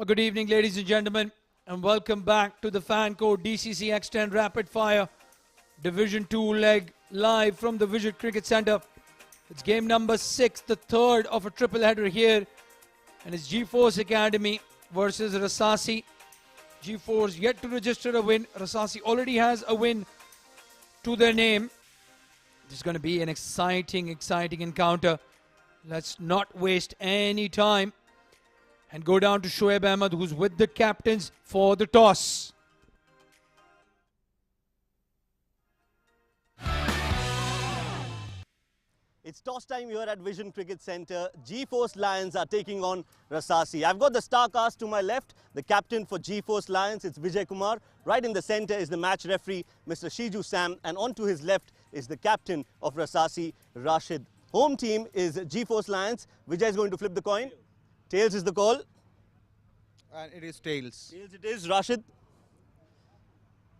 Well, good evening, ladies and gentlemen, and welcome back to the fan code DCC X10 Rapid Fire Division 2 leg live from the Vijay Cricket Centre. It's game number 6, the third of a triple header here, and it's G-Force Academy versus Rasasai. G-Force yet to register a win. Rasasai already has a win to their name. This is going to be an exciting encounter. Let's not waste any time and go down to Shoaib Ahmed, who's with the captains for the toss. It's toss time here at Vision Cricket Centre. G-Force Lions are taking on Rasasai. I've got the star cast to my left, the captain for G-Force Lions, it's Vijay Kumar. Right in the centre is the match referee, Mr. Shiju Sam, and on to his left is the captain of Rasasai, Rashid. Home team is G-Force Lions. Vijay is going to flip the coin. Tails is the call. And it is tails. Tails it is. Rashid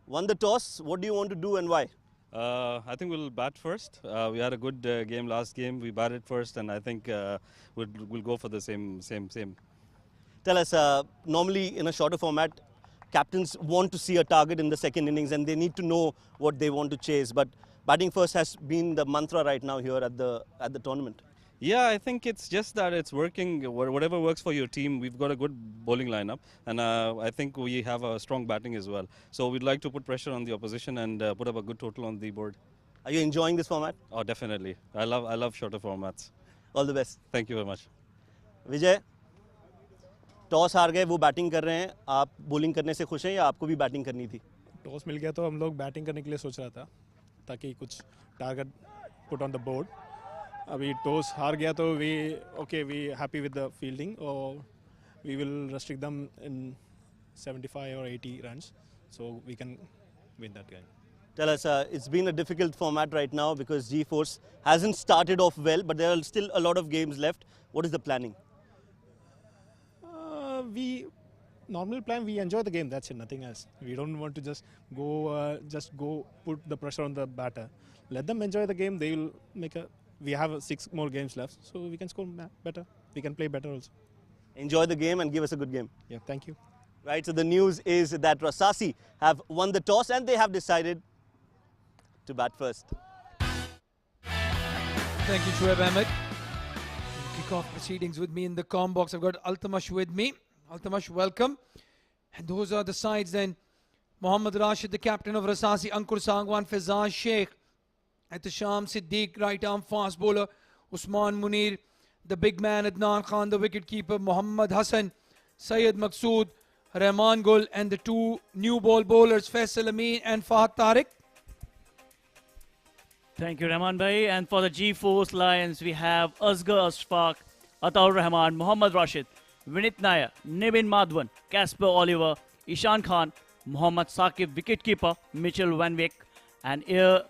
won the toss. What do you want to do and why? I think we'll bat first. We had a good game last game. We batted first, and I think we'll go for the same. Tell us, normally in a shorter format, captains want to see a target in the second innings and they need to know what they want to chase. But batting first has been the mantra right now here at the tournament. Yeah, I think it's just that it's working. Whatever works for your team. We've got a good bowling lineup, and I think we have a strong batting as well. So we'd like to put pressure on the opposition and put up a good total on the board. Are you enjoying this format? Oh, definitely. I love shorter formats. All the best. Thank you very much. Vijay, toss हार गए, वो batting कर रहे हैं. आप bowling करने से खुश हैं या आपको भी बैटिंग करनी थी? टॉस मिल गया तो हम लोग बैटिंग करने के लिए सोच रहा था ताकि कुछ target put on the board. अभी टॉस हार गया तो we happy with the fielding और we will restrict them in 75 or 80 runs so we can win that game. Tell us, it's been a difficult format right now because G-Force hasn't started off well, but there are still a lot of games left. What is the planning? We normally plan, we enjoy the game, that's it, nothing else. We don't want to just go put the pressure on the batter. Let them enjoy the game. They will make we have 6 more games left, so we can score better. We can play better also. Enjoy the game and give us a good game. Yeah, thank you. Right, so the news is that Rasasai have won the toss and they have decided to bat first. Thank you, Shoaib Ahmed. Kick off proceedings with me in the comm box. I've got Altamash with me. Altamash, welcome. And those are the sides then. Mohammad Rashid, the captain of Rasasai, Ankur Sangwan, Fizan Sheikh, Ihtisham Siddiq, right arm fast bowler, Usman Munir, the big man Adnan Khan, the wicket keeper, Muhammad Hassan, Syed Maqsood, Rahman Gul, and the 2 new ball bowlers, Faisal Amin and Fahad Tariq. Thank you, Rahman Bhai. And for the G-Force Lions, we have Asghar Ashfaq, Ataur Rahman, Mohammad Rashid, Vinit Nair, Nibin Madhwan, Casper Oliver, Ishan Khan, Mohammad Saqib, wicketkeeper, Mitchell Van Wyk, and Air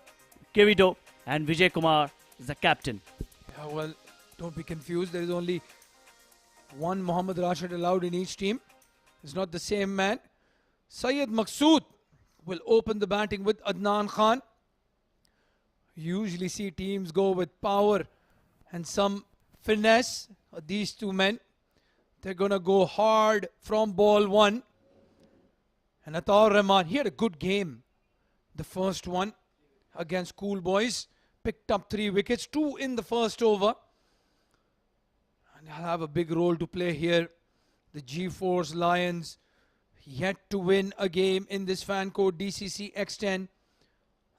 Kevido, and Vijay Kumar is the captain. Yeah, well, don't be confused. There is only one Mohammad Rashid allowed in each team. It's not the same man. Syed Maqsood will open the batting with Adnan Khan. Usually see teams go with power and some finesse. These 2 men, they're going to go hard from ball 1. And Ataur Rahman, he had a good game. The first one against Cool Boys. Picked up 3 wickets, 2 in the first over. And he'll have a big role to play here. The G-Force Lions yet to win a game in this fan code DCC X10.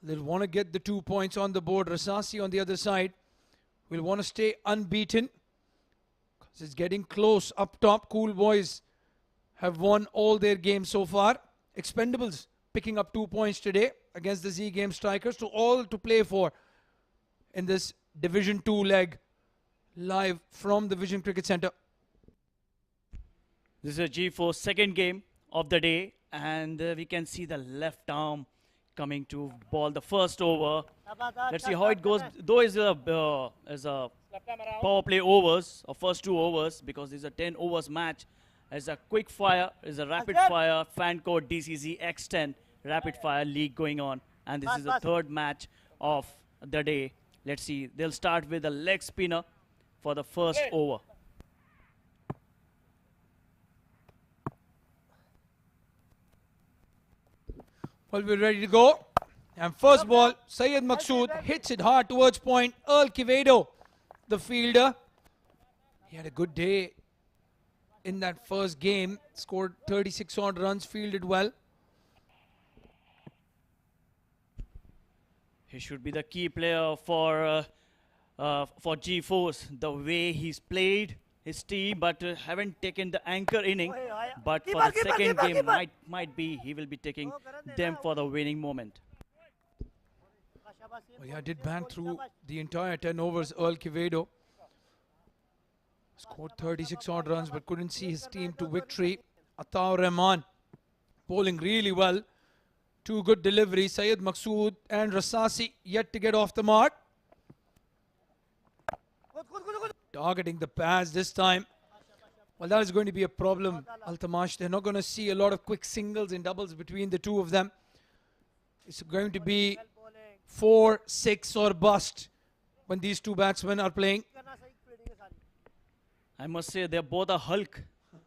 They'll want to get the 2 points on the board. Rasasai on the other side will want to stay unbeaten because it's getting close up top. Cool Boys have won all their games so far. Expendables picking up 2 points today against the Z Game Strikers. So all to play for in this Division 2 leg live from the Vision Cricket Centre. This is a G-Force second game of the day, and we can see the left arm coming to ball the first over. Let's see how it goes. Though is a power play overs, or first 2 overs, because this is a 10 overs match. As a quick fire, is a rapid fire fan code DCC X10 rapid fire league going on, and this is the 3rd match of the day. Let's see. They'll start with a leg spinner for the first over. Well, we're ready to go. And first ball, Syed Maqsood hits it hard towards point. Earl Quevedo, the fielder. He had a good day in that first game. Scored 36 odd runs, fielded well. He should be the key player for G-Force. The way he's played his team, but haven't taken the anchor inning. But for the second game, might be he will be taking them for the winning moment. Well, yeah, did bang through the entire 10 overs. Earl Quevedo scored 36 odd runs, but couldn't see his team to victory. Ataur Rahman bowling really well. Two good deliveries. Syed Maqsood and Rasasai yet to get off the mark. Targeting the pads this time. Well, that is going to be a problem, Altamash. They're not going to see a lot of quick singles and doubles between the two of them. It's going to be 4, 6 or bust when these two batsmen are playing. I must say they're both a Hulk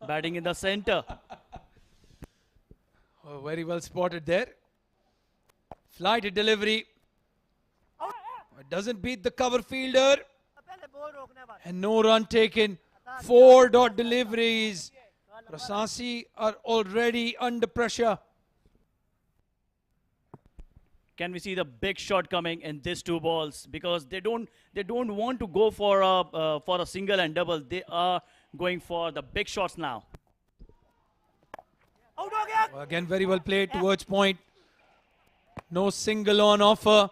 batting in the center. Oh, very well spotted there. Flighted delivery. It doesn't beat the cover fielder. And no run taken. 4 dot deliveries. Rasasai are already under pressure. Can we see the big shot coming in these two balls? Because they don't want to go for a single and double. They are going for the big shots now. Again, very well played towards point. No single on offer.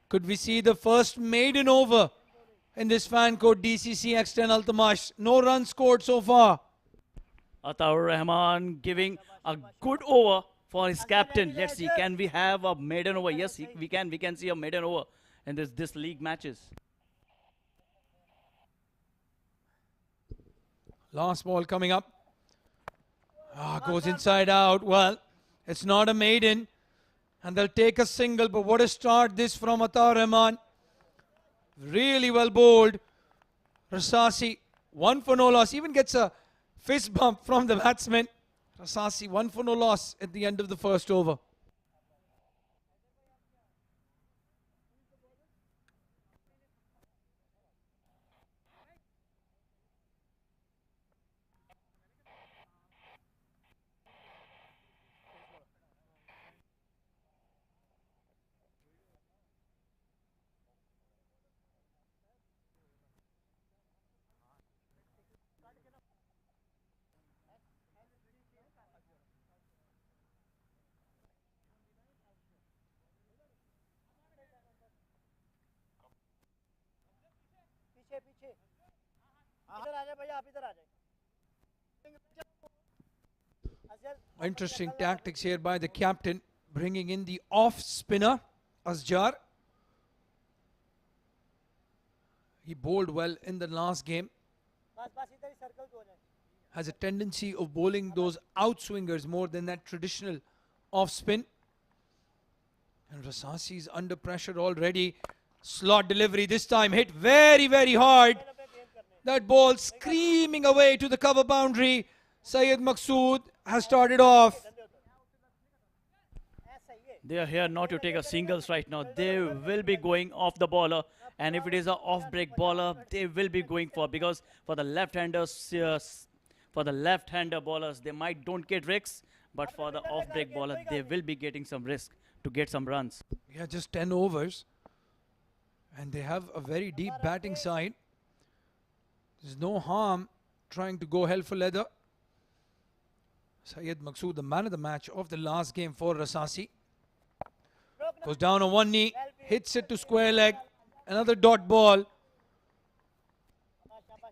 Could we see the first maiden over in this fan code DCC X10 Altamash? No runs scored so far. Ataur Rahman giving a good over for his captain. Let's see, can we have a maiden over? Yes, we can. We can see a maiden over in this league matches. Last ball coming up. Goes inside out. Well, it's not a maiden. And they'll take a single. But what a start this from Ataur Rahman. Really well bowled. Rasasai, 1 for no loss. Even gets a fist bump from the batsman. Rasasai, 1 for no loss at the end of the first over. Interesting tactics here by the captain, bringing in the off spinner, Asjar. He bowled well in the last game. Has a tendency of bowling those outswingers more than that traditional off spin. And Rasasai is under pressure already. Slot delivery this time hit very, very hard. That ball screaming away to the cover boundary. Syed Maqsood has started off. They are here not to take a singles right now. They will be going off the bowler. And if it is an off-break bowler, they will be going for, because for the left-handers, for the left-hander bowlers, they don't get risks. But for the off-break bowler, they will be getting some risk to get some runs. Yeah, just 10 overs. And they have a very deep batting side. There's no harm trying to go hell for leather. Syed Maqsood, the man of the match of the last game for Rasasai. Goes down on one knee, hits it to square leg. Another dot ball.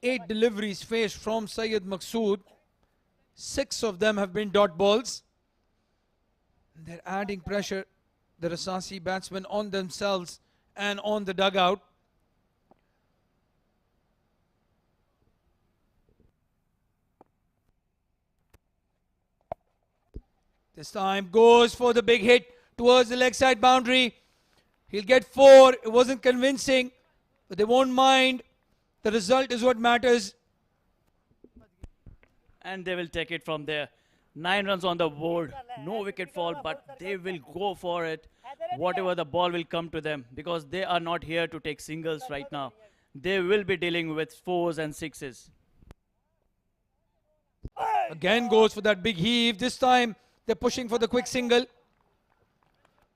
8 deliveries faced from Syed Maqsood. 6 of them have been dot balls. And they're adding pressure, the Rasasai batsmen, on themselves and on the dugout. This time goes for the big hit towards the leg side boundary. He'll get 4. It wasn't convincing, but they won't mind. The result is what matters. And they will take it from there. 9 runs on the board. No wicket fall, but they will go for it. Whatever the ball will come to them, because they are not here to take singles right now. They will be dealing with 4s and 6s. Again goes for that big heave. This time they're pushing for the quick single.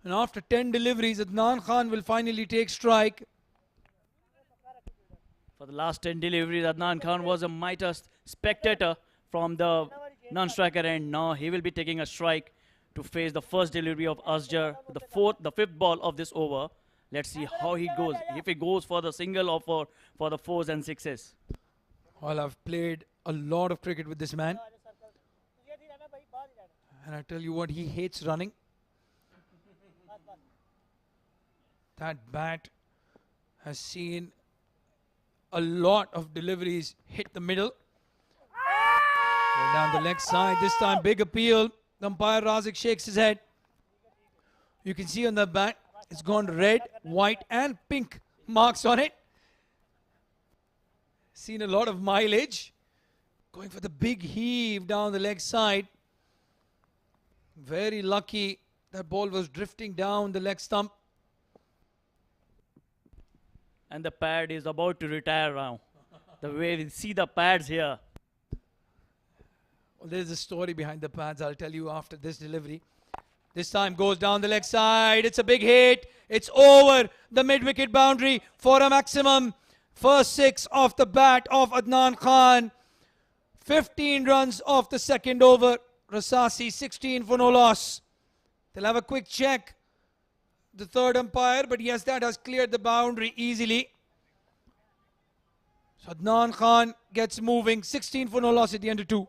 And after 10 deliveries, Adnan Khan will finally take strike. For the last 10 deliveries, Adnan Khan was a mighty spectator from the non-striker end. Now he will be taking a strike to face the first delivery of Asjar, the fifth ball of this over. Let's see how he goes. If he goes for the single or for the 4s and 6s. Well, I've played a lot of cricket with this man. And I tell you what, he hates running. That bat has seen a lot of deliveries hit the middle. Going down the leg side. This time, big appeal. The umpire Razik shakes his head. You can see on the bat, it's gone red, white, and pink marks on it. Seen a lot of mileage. Going for the big heave down the leg side. Very lucky that ball was drifting down the leg stump. And the pad is about to retire now. The way we see the pads here. Well, there's a story behind the pads. I'll tell you after this delivery. This time goes down the leg side. It's a big hit. It's over the mid-wicket boundary for a maximum. First 6 off the bat of Adnan Khan. 15 runs off the second over. Rasasai 16 for no loss. They'll have a quick check. The third umpire, but yes, that has cleared the boundary easily. So Adnan Khan gets moving. 16 for no loss at the end of 2.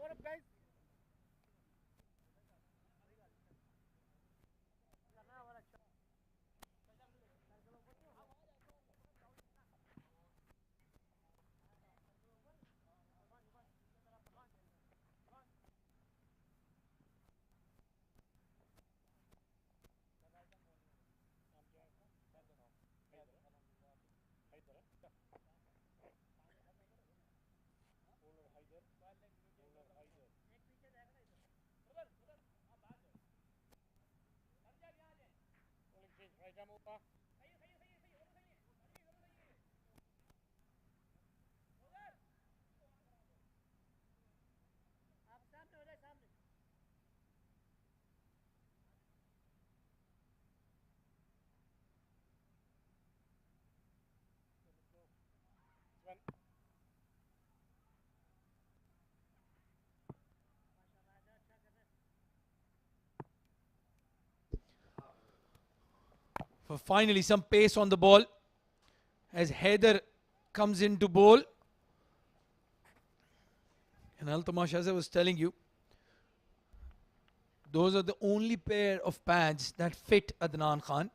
For finally some pace on the ball as Haider comes into bowl. And Al-Tamash, as I was telling you, those are the only pair of pads that fit Adnan Khan.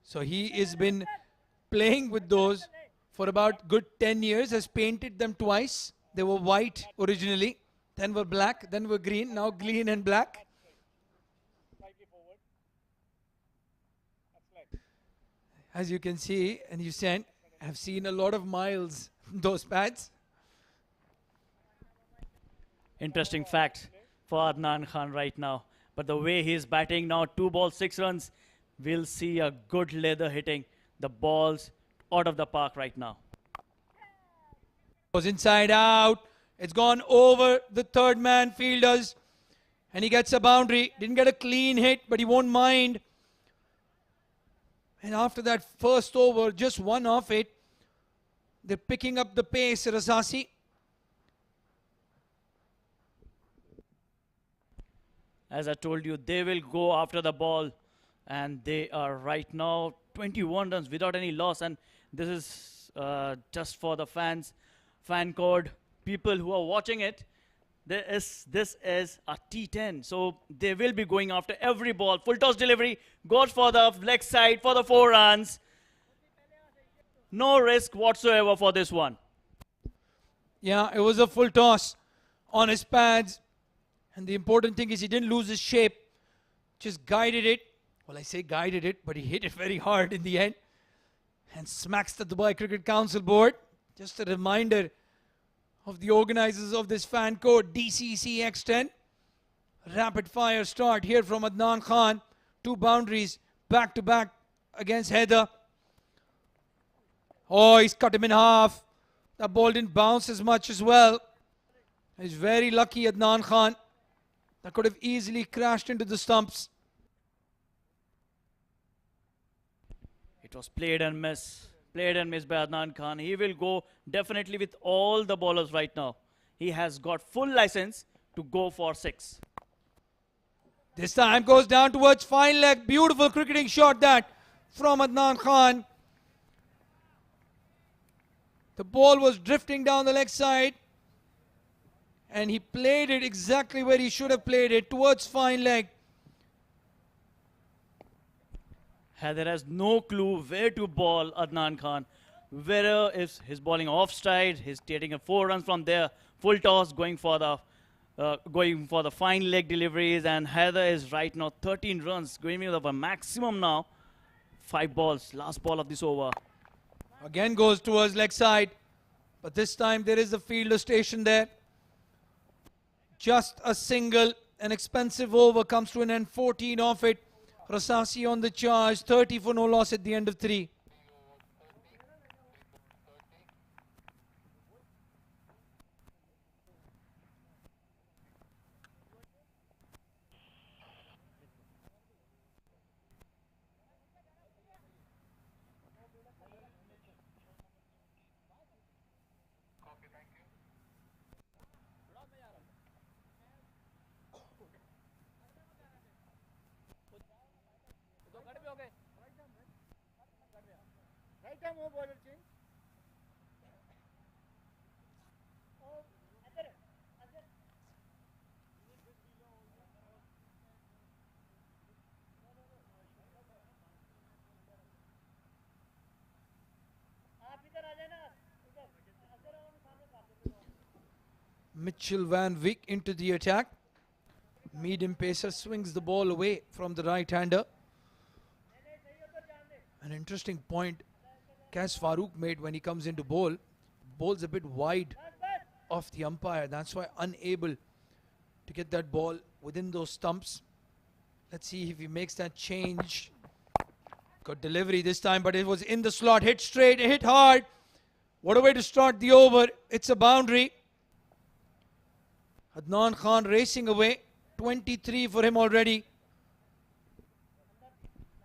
So he has been playing with those for about good 10 years, has painted them twice. They were white originally, then were black, then were green, now green and black. As you can see, and you said, have seen a lot of miles those pads. Interesting fact for Adnan Khan right now. But the way he's batting now, 2 balls, 6 runs, we'll see a good leather hitting the balls out of the park right now. Goes inside out. It's gone over the third man fielders. And he gets a boundary. Didn't get a clean hit, but he won't mind. And after that first over, just one off it, they're picking up the pace, Rasasai. As I told you, they will go after the ball. And they are right now 21 runs without any loss. And this is just for the fans, fan code, people who are watching it. This is a T10. So they will be going after every ball. Full toss delivery. Goes for the leg side for the 4 runs. No risk whatsoever for this one. Yeah, it was a full toss on his pads. And the important thing is he didn't lose his shape. Just guided it. Well, I say guided it, but he hit it very hard in the end. And smacks the Dubai Cricket Council board. Just a reminder of the organizers of this fan code, DCC X10. Rapid fire start here from Adnan Khan. 2 boundaries back to back against Haider. Oh, he's cut him in half. That ball didn't bounce as much as well. He's very lucky, Adnan Khan. That could have easily crashed into the stumps. It was played and missed. Played and missed by Adnan Khan. He will go definitely with all the bowlers right now. He has got full license to go for 6. This time goes down towards fine leg. Beautiful cricketing shot that from Adnan Khan. The ball was drifting down the leg side. And he played it exactly where he should have played it, towards fine leg. Haider has no clue where to ball Adnan Khan. Whether is his bowling off stride, he's taking a 4 runs from there, full toss, going for the fine leg deliveries, and Haider is right now 13 runs, going with a maximum now. 5 balls, last ball of this over. Again goes towards leg side, but this time there is a fielder station there. Just a single, an expensive over comes to an end, 14 off it. Rasasai on the charge, 30 for no loss at the end of 3. Mitchell Van Wyk into the attack. Medium pacer swings the ball away from the right-hander. An interesting point Kais Farooq made when he comes into bowl. Bowl's a bit wide off the umpire. That's why unable to get that ball within those stumps. Let's see if he makes that change. Good delivery this time, but it was in the slot. Hit straight, hit hard. What a way to start the over. It's a boundary. Adnan Khan racing away. 23 for him already.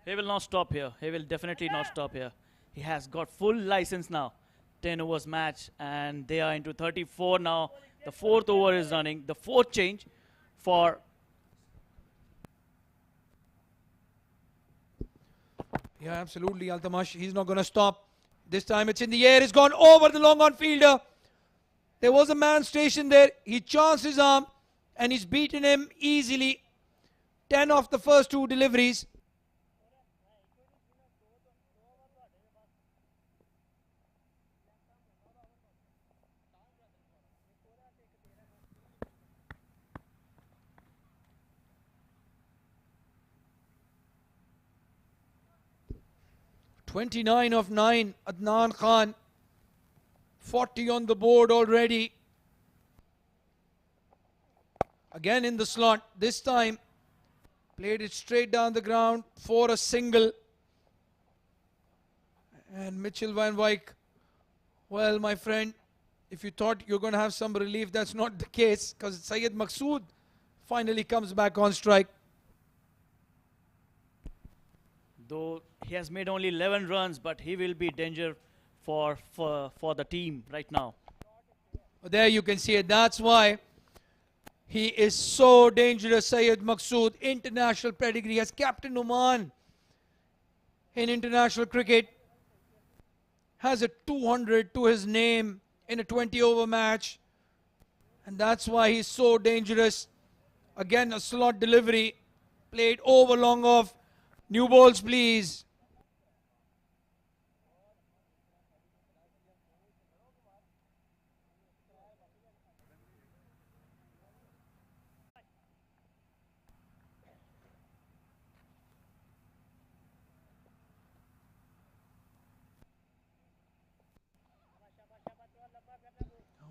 He will not stop here. He will definitely not stop here. He has got full license now. 10 overs match, and they are into 34 now. The 4th over is running. The 4th change for... Yeah, absolutely, Altamash. He's not going to stop. This time it's in the air. It's gone over the long on fielder. There was a man stationed there. He chanced his arm, and he's beaten him easily. 10 off the first 2 deliveries. (29 of 9), Adnan Khan. 40 on the board already. Again in the slot. This time, played it straight down the ground for a single. And Mitchell Van Wyk, well, my friend, if you thought you're going to have some relief, that's not the case, because Syed Maqsood finally comes back on strike. Though he has made only 11 runs, but he will be danger for the team right now. There you can see it. That's why he is so dangerous. Syed Maqsood, international pedigree, has captained Oman in international cricket. Has a 200 to his name in a 20-over match. And that's why he's so dangerous. Again, a slot delivery. Played over long off. New balls, please.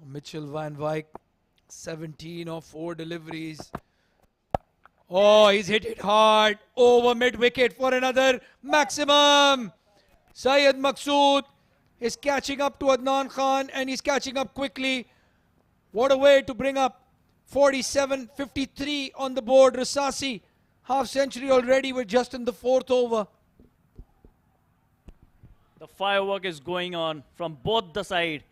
Mitchell Van Wyk, 17 of 4 deliveries. Oh, he's hit it hard over mid-wicket for another maximum. Syed Maqsood is catching up to Adnan Khan, and he's catching up quickly. What a way to bring up 47-53 on the board. Rasasai, half century already. We're just in the 4th over. The firework is going on from both the side.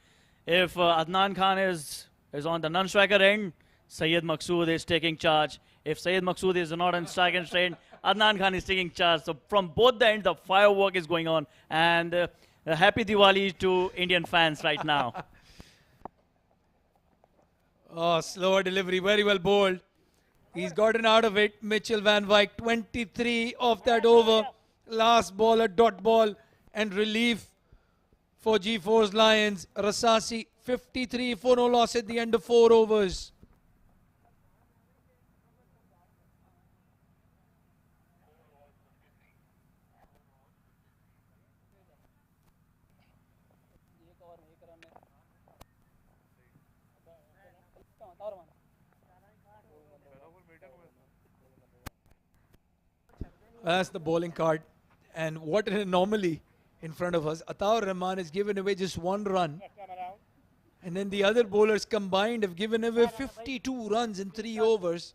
If Adnan Khan is on the non-striker end, Syed Maqsood is taking charge. If Syed Maqsood is not on striker end, Adnan Khan is taking charge. So from both the ends, the firework is going on. And happy Diwali to Indian fans right now. Oh, slower delivery, very well bowled. He's gotten out of it. Mitchell Van Wyk, 23 of that over. Last ball, a dot ball, and relief for G4's Lions. Rasasai, 53 for no loss at the end of 4 overs. That's the bowling card. And what an anomaly in front of us. Ataur Rahman has given away just 1 run. And then the other bowlers combined have given away 52 runs in 3 overs.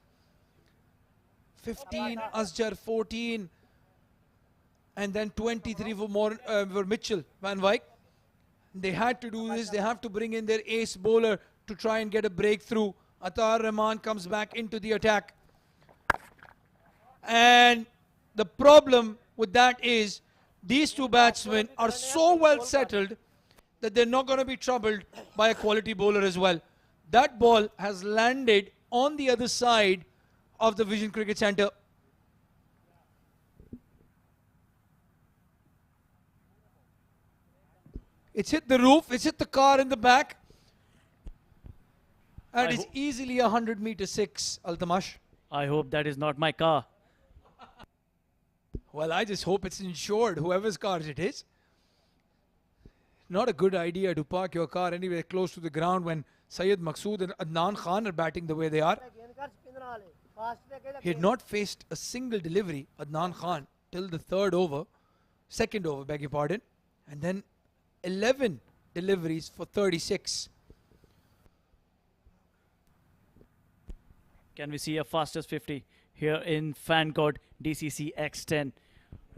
15, Asjar 14. And then 23 for Mitchell Van Wyk. They had to do this. They have to bring in their ace bowler to try and get a breakthrough. Ataur Rahman comes back into the attack. And the problem with that is these 2 batsmen are so well settled that they're not going to be troubled by a quality bowler as well. That ball has landed on the other side of the Vision Cricket Centre. It's hit the roof, it's hit the car in the back. And it's easily 100-meter 6, Altamash. I hope that is not my car. Well, I just hope it's insured, whoever's car it is. Not a good idea to park your car anywhere close to the ground when Syed Maqsood and Adnan Khan are batting the way they are. He had not faced a single delivery, Adnan Khan, till the 2nd over, beg your pardon, and then 11 deliveries for 36. Can we see a fastest 50 here in fan code DCC X10?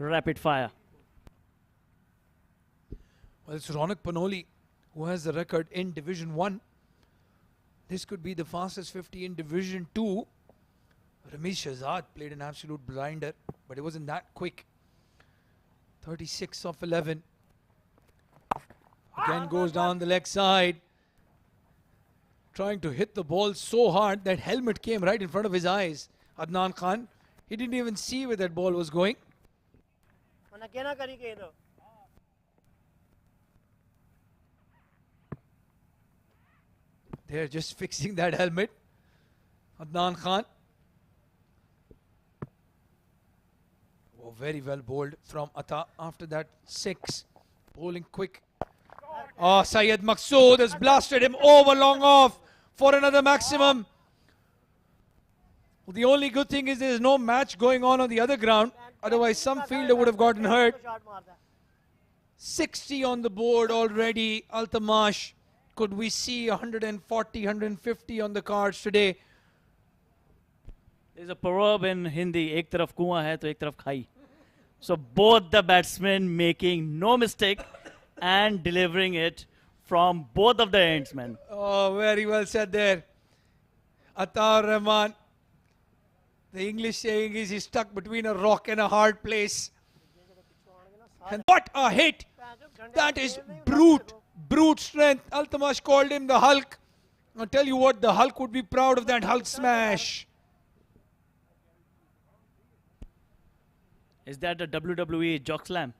Rapid fire. Well, it's Ronak Panoli who has the record in Division 1. This could be the fastest 50 in Division 2. Ramesh Shahzad played an absolute blinder, but it wasn't that quick. 36 of 11. Again goes down the leg side. Trying to hit the ball so hard that helmet came right in front of his eyes. Adnan Khan, he didn't even see where that ball was going. They're just fixing that helmet. Adnan Khan. Oh, very well bowled from Atta after that 6. Bowling quick. Oh, Syed Maqsood has blasted him over long off for another maximum. Well, the only good thing is there's no match going on the other ground. Otherwise, some fielder would have gotten hurt. 60 on the board already. Altamash. Could we see 140, 150 on the cards today? There's a proverb in Hindi, ek taraf kuan hai to ek taraf khai. So both the batsmen making no mistake and delivering it from both of the ends, man. Oh, very well said there. Ataur Rahman. The English saying is he's stuck between a rock and a hard place. And what a hit! That is brute strength. Altamash called him the Hulk. I'll tell you what, the Hulk would be proud of that Hulk smash. Is that the WWE jock slam?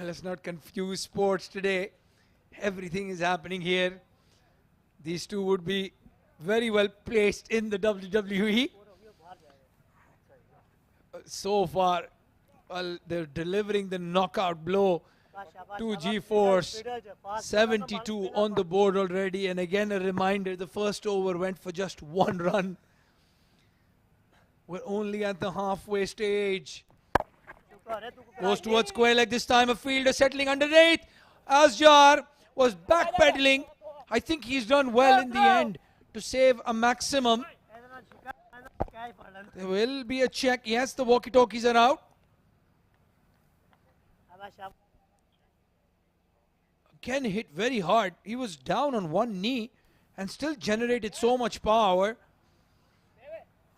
Let's not confuse sports today. Everything is happening here. These two would be very well placed in the WWE. So far, well, they're delivering the knockout blow to G-Force. 72 on the board already. And again, a reminder, the first over went for just 1 run. We're only at the halfway stage. Goes towards square leg this time. A fielder settling underneath. Asjar was backpedaling. I think he's done well in the end to save a maximum. There will be a check. Yes, the walkie-talkies are out. Again hit very hard. He was down on one knee and still generated so much power.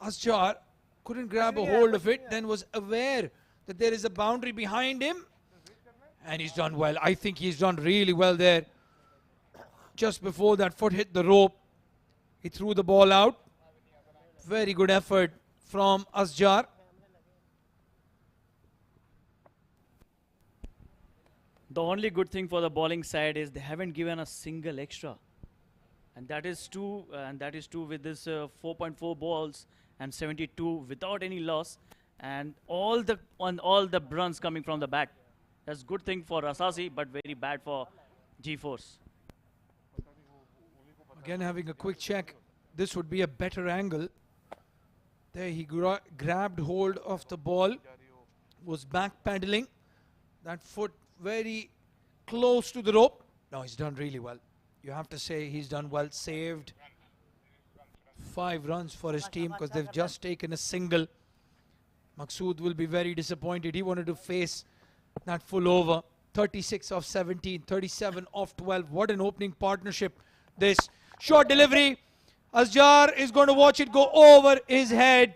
Asjar couldn't grab a hold of it, then was aware that there is a boundary behind him. And he's done well. I think he's done really well there. Just before that foot hit the rope, he threw the ball out. Very good effort from Asjar. The only good thing for the bowling side is they haven't given a single extra. And that is two with this 4.4 balls and 72 without any loss. And all the runs coming from the bat. That's good thing for Rasasai, but very bad for G-Force. Again having a quick check. This would be a better angle. There he grabbed hold of the ball. Was backpedaling. That foot very close to the rope. No, he's done really well. You have to say he's done well. Saved 5 runs for his team because they've just taken a single. Maqsood will be very disappointed. He wanted to face that full over. 36 off 17, 37 off 12. What an opening partnership. This short delivery. Asjar is going to watch it go over his head.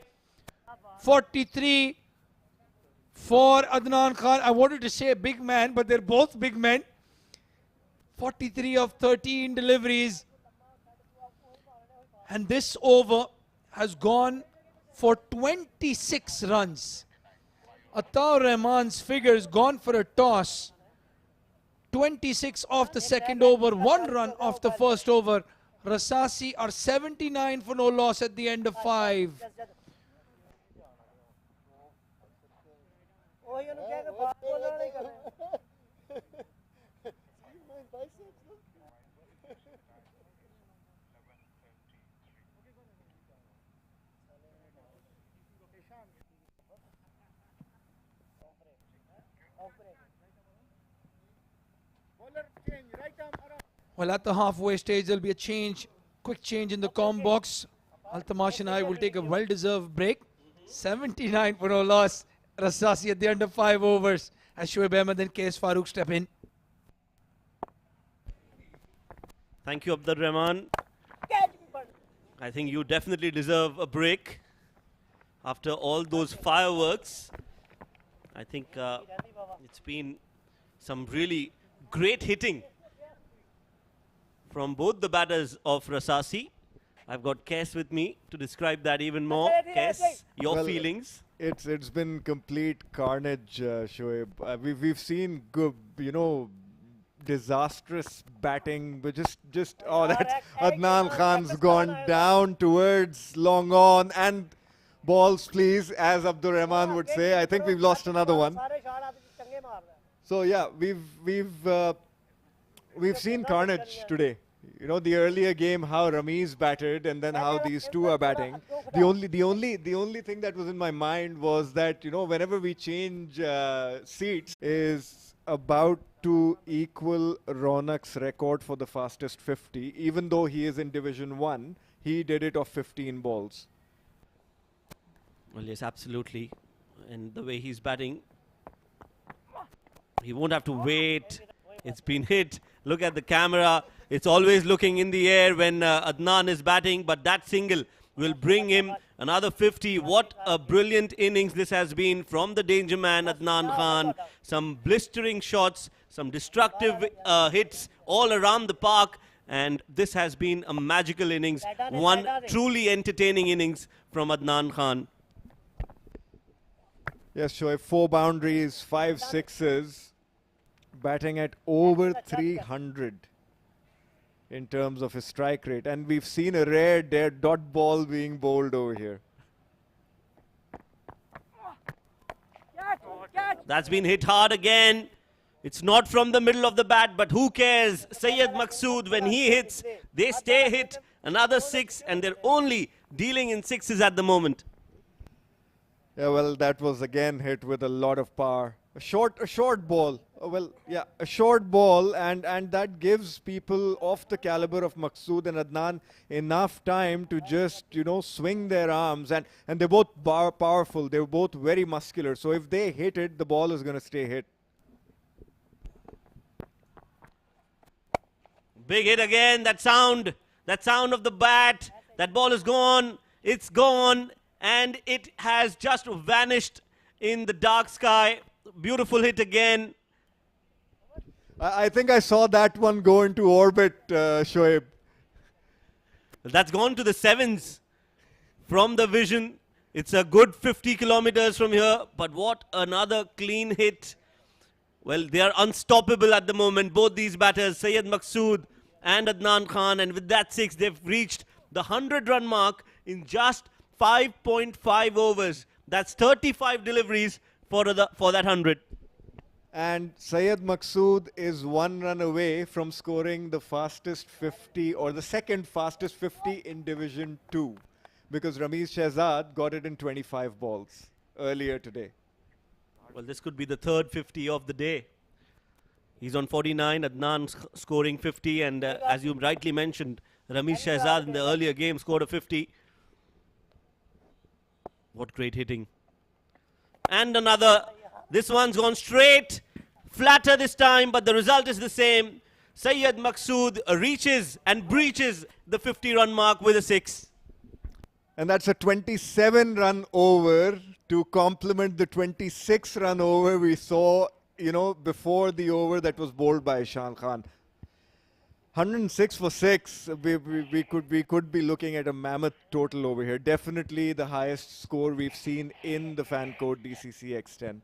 43 for Adnan Khan. I wanted to say big man, but they're both big men. 43 of 13 deliveries. And this over has gone for 26 runs. Ataur Rahman's figures gone for a toss. 26 off the second over, 1 run off the first over. Rasasai are 79 for no loss at the end of 5. Well, at the halfway stage, there'll be a change, quick change in the comm box. Altamash and I will take a well-deserved break. 79 for no loss. Rasasai at the end of 5 overs. As Shoaib Ahmed and KS Farooq step in. Thank you, Abdur Rahman. I think you definitely deserve a break after all those fireworks. I think it's been some really great hitting from both the batters of Rasasai. I've got Kes with me to describe that even more. Kes, your feelings? It's been complete carnage, Shoaib. We've seen good, disastrous batting, but just that Adnan Khan's gone down towards long on and balls, please, as Abdur Rahman would say. I think we've lost another one. So yeah, we've seen carnage today. The earlier game, how Ramiz batted, and then how these two are batting. The only thing that was in my mind was that whenever we change seats, is about to equal Ronak's record for the fastest 50. Even though he is in Division 1, he did it off 15 balls. Well, yes, absolutely. And the way he's batting, he won't have to wait. It's been hit. Look at the camera. It's always looking in the air when Adnan is batting, but that single will bring him another 50. What a brilliant innings this has been from the danger man, Adnan Khan. Some blistering shots, some destructive hits all around the park. And this has been a magical innings, one truly entertaining innings from Adnan Khan. Yes, Shoaib, 4 boundaries, 5 sixes, batting at over 300 in terms of his strike rate. And we've seen a rare dot ball being bowled over here. That's been hit hard again. It's not from the middle of the bat, but who cares? Syed Maqsood, when he hits, they stay hit. Another 6, and they're only dealing in 6s at the moment. Yeah, well, that was again hit with a lot of power. A short ball. A short ball, and that gives people of the caliber of Maqsood and Adnan enough time to just, swing their arms. And they're both powerful. They're both very muscular. So if they hit it, the ball is going to stay hit. Big hit again. That sound of the bat. That ball is gone. It's gone. And it has just vanished in the dark sky. Beautiful hit again. I think I saw that one go into orbit, Shoaib. That's gone to the sevens from the vision. It's a good 50 kilometers from here. But what another clean hit. Well, they are unstoppable at the moment. Both these batters, Syed Maqsood and Adnan Khan. And with that 6, they've reached the 100-run mark in just 5.5 overs. That's 35 deliveries for that 100. And Syed Maqsood is 1 run away from scoring the fastest 50 or the second fastest 50 in Division 2, because Ramiz Shehzad got it in 25 balls earlier today. Well, this could be the third 50 of the day. He's on 49, Adnan scoring 50, and as you rightly mentioned, Ramiz Shehzad in the earlier game scored a 50. What great hitting. And another. This one's gone straight, flatter this time, but the result is the same. Syed Maqsood reaches and breaches the 50-run mark with a 6. And that's a 27-run over to complement the 26-run over we saw, before the over that was bowled by Ishan Khan. 106 for 6. We could be looking at a mammoth total over here. Definitely the highest score we've seen in the fan code DCC X10.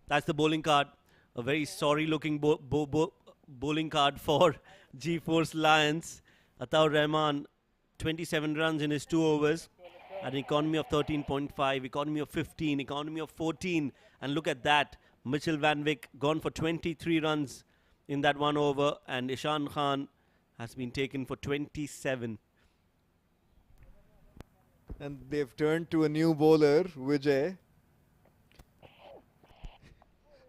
That's the bowling card. A very sorry looking bowling card for G-Force Lions. Ataur Rahman, 27 runs in his 2 overs. An economy of 13.5, economy of 15, economy of 14. And look at that. Mitchell Van Wyk gone for 23 runs in that 1 over. And Ishan Khan has been taken for 27. And they've turned to a new bowler, Vijay.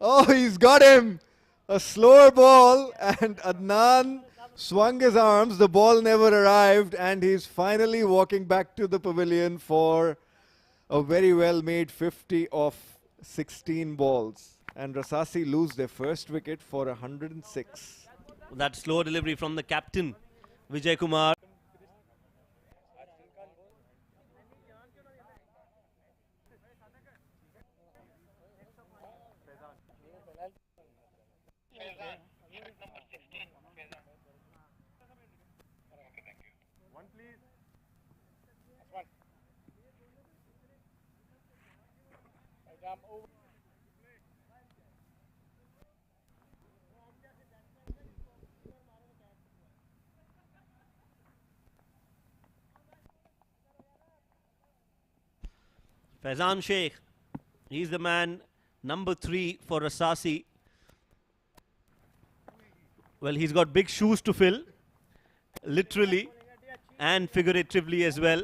Oh, he's got him! A slower ball, and Adnan swung his arms. The ball never arrived, and he's finally walking back to the pavilion for a very well-made 50 of 16 balls. And Rasasai lose their first wicket for 106. That slow delivery from the captain, Vijay Kumar. Faizan Sheikh, he's the man, number 3 for Rasasai. Well, he's got big shoes to fill, literally and figuratively as well.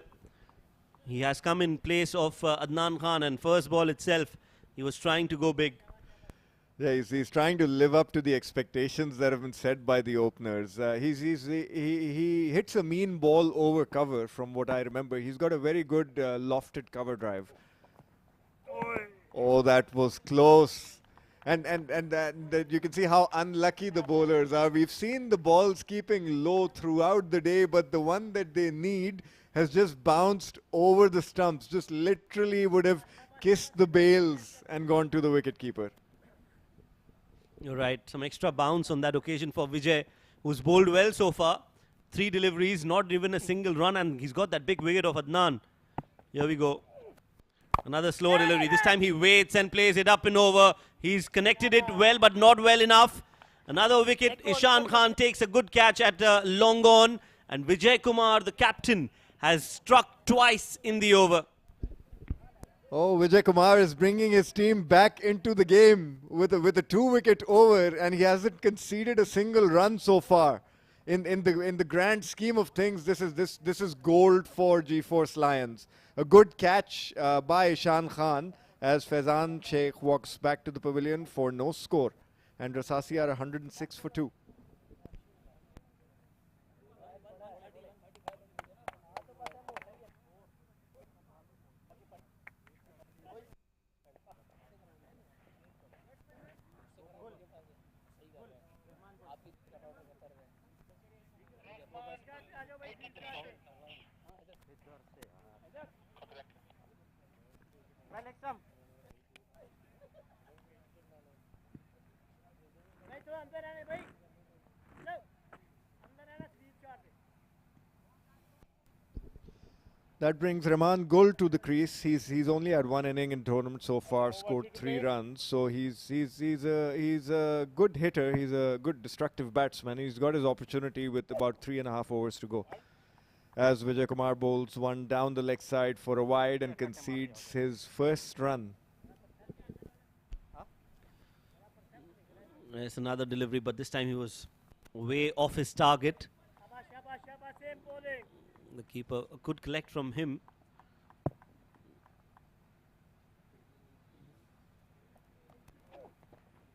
He has come in place of Adnan Khan, and first ball itself, he was trying to go big. Yeah, he's trying to live up to the expectations that have been set by the openers. He hits a mean ball over cover, from what I remember. He's got a very good lofted cover drive. Oh, that was close. And you can see how unlucky the bowlers are. We've seen the balls keeping low throughout the day, but the one that they need has just bounced over the stumps. Just literally would have kissed the bails and gone to the wicketkeeper. You're right. Some extra bounce on that occasion for Vijay, who's bowled well so far. 3 deliveries, not even a single run, and he's got that big wicket of Adnan. Here we go. Another slow delivery. This time he waits and plays it up and over. He's connected it well, but not well enough. Another wicket. Ishan Khan takes a good catch at long on. And Vijay Kumar, the captain, has struck twice in the over. Oh, Vijay Kumar is bringing his team back into the game with a 2-wicket over, and he hasn't conceded a single run so far. In the grand scheme of things, this is gold for G-Force Lions. A good catch by Ishan Khan as Faizan Sheikh walks back to the pavilion for no score, and Rasasai are 106 for 2. That brings Rahman Gul to the crease. He's only had one inning in tournament so far, scored 3 runs. So he's a good hitter. He's a good destructive batsman. He's got his opportunity with about 3.5 overs to go. As Vijay Kumar bowls one down the leg side for a wide and concedes his first run. It's another delivery, but this time he was way off his target. The keeper could collect from him.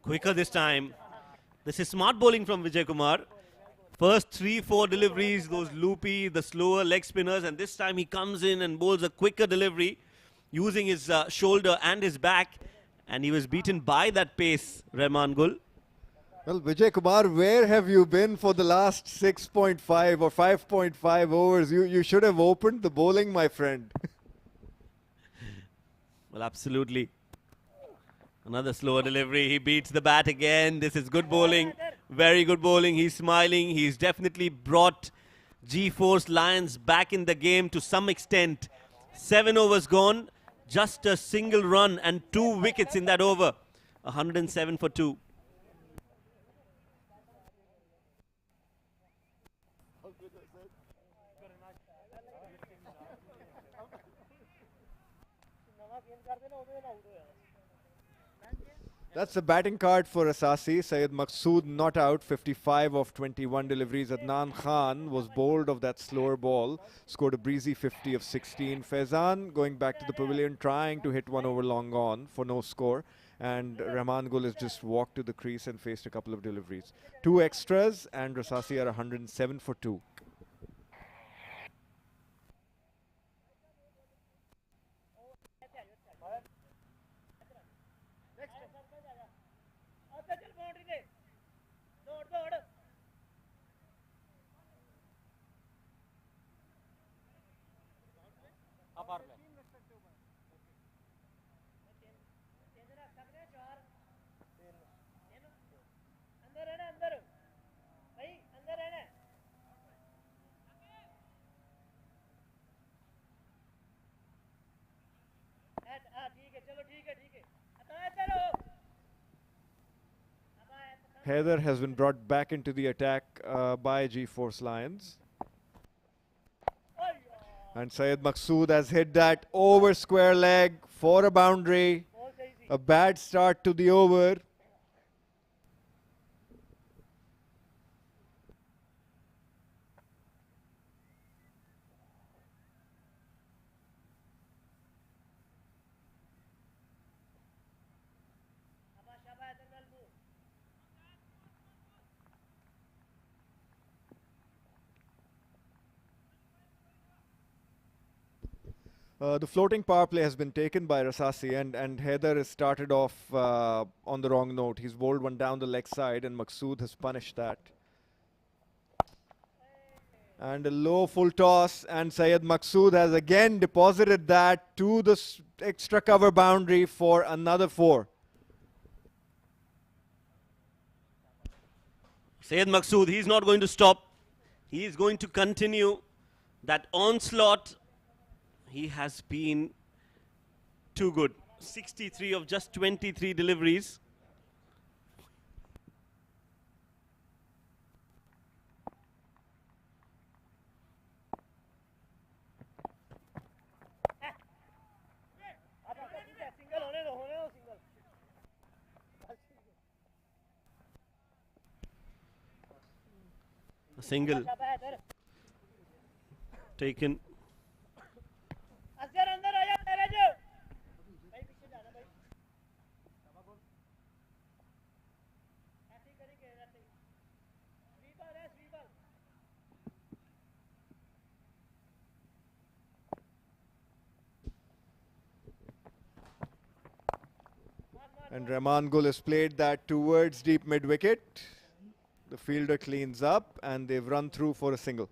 Quicker this time. This is smart bowling from Vijay Kumar. First 3-4 deliveries, those loopy, the slower leg spinners, and this time he comes in and bowls a quicker delivery using his shoulder and his back, and he was beaten by that pace, Rahman Gul. Well, Vijay Kumar, where have you been for the last 6.5 or 5.5 overs? You should have opened the bowling, my friend. Well, absolutely. Another slower delivery. He beats the bat again. This is good bowling. Very good bowling. He's smiling. He's definitely brought G-Force Lions back in the game to some extent. 7 overs gone. Just a single run and 2 wickets in that over. 107 for 2. That's the batting card for Rasasai. Syed Maqsood not out, 55 of 21 deliveries. Adnan Khan was bowled of that slower ball, scored a breezy 50 of 16. Faizan going back to the pavilion, trying to hit one over long on for no score. And Rahman Gul has just walked to the crease and faced a couple of deliveries. 2 extras, and Rasasai are 107 for 2. Heather has been brought back into the attack by G-Force Lions. And Syed Maqsood has hit that over square leg for a boundary. A bad start to the over. The floating power play has been taken by Rasasai, and Heather has started off on the wrong note. He's bowled one down the leg side, and Maqsood has punished that. And a low full toss, and Syed Maqsood has again deposited that to the extra cover boundary for another 4. Syed Maqsood, he's not going to stop. He is going to continue that onslaught. He has been too good. 63 of just 23 deliveries. A single taken. And Rahman Gul has played that towards deep mid-wicket. The fielder cleans up and they've run through for a single.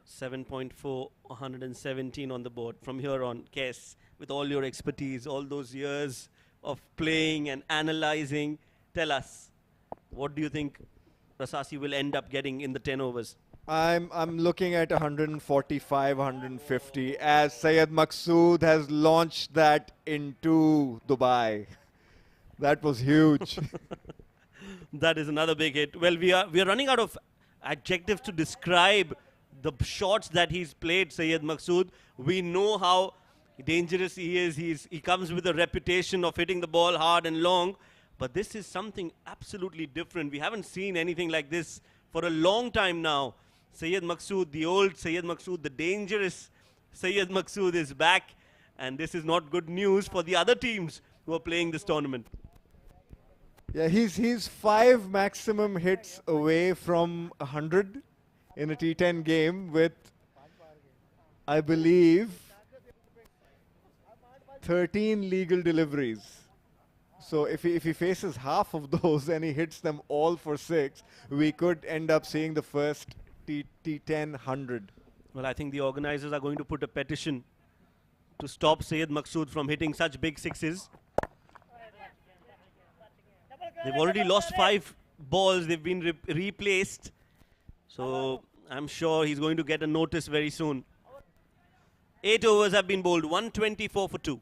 7.4, 117 on the board. From here on, Kes, with all your expertise, all those years of playing and analysing, tell us, what do you think Rasasai will end up getting in the 10 overs? I'm looking at 145, 150 as Syed Maqsood has launched that into Dubai. That was huge. That is another big hit. Well, we are running out of adjectives to describe the shots that he's played, Syed Maqsood. We know how dangerous he is. He comes with a reputation of hitting the ball hard and long. But this is something absolutely different. We haven't seen anything like this for a long time now. Syed Maqsood, the old Syed Maqsood, the dangerous Syed Maqsood is back. And this is not good news for the other teams who are playing this tournament. Yeah, he's 5 maximum hits away from 100 in a T10 game with, I believe, 13 legal deliveries. So if he faces half of those and he hits them all for 6, we could end up seeing the first T10 100. Well, I think the organisers are going to put a petition to stop Syed Maqsood from hitting such big sixes. They've already lost 5 balls. They've been replaced. So I'm sure he's going to get a notice very soon. 8 overs have been bowled. 124 for 2.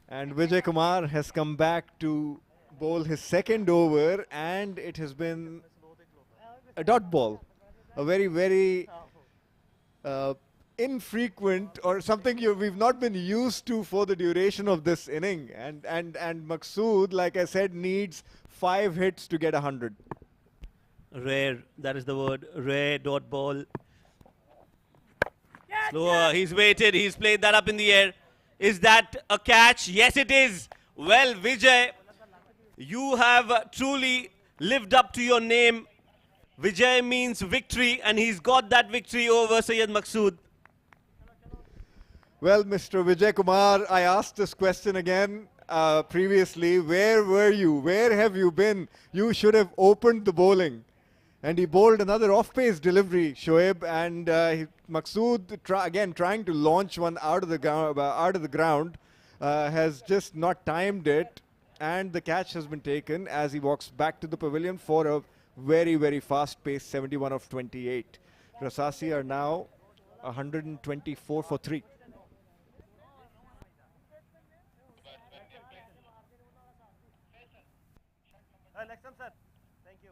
And Vijay Kumar has come back to bowl his second over, and it has been a dot ball. A very, very infrequent, or something we've not been used to for the duration of this inning. And Maqsood, like I said, needs 5 hits to get 100. Rare, that is the word. Rare dot ball. Slower, he's waited, he's played that up in the air. Is that a catch? Yes, it is. Well, Vijay, you have truly lived up to your name. Vijay means victory, and he's got that victory over Syed Maqsood. Well, Mr. Vijay Kumar, I asked this question again previously. Where were you? Where have you been? You should have opened the bowling. And he bowled another off-pace delivery, Shoaib, and Maqsood, again trying to launch one out of the ground, has just not timed it, and the catch has been taken as he walks back to the pavilion for a very, very fast-paced 71 of 28. Rasasai are now 124 for 3. Next time, sir. Thank you.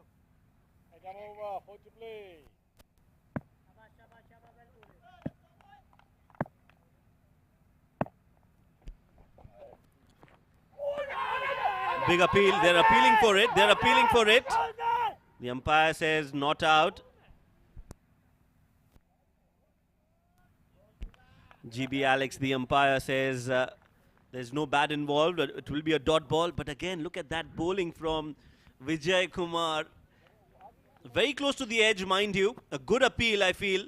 Big appeal. They're appealing for it. They're appealing for it. The umpire says not out. GB Alex, the umpire, says there's no bat involved. It will be a dot ball. But again, look at that bowling from Vijay Kumar. Very close to the edge, mind you. A good appeal, I feel.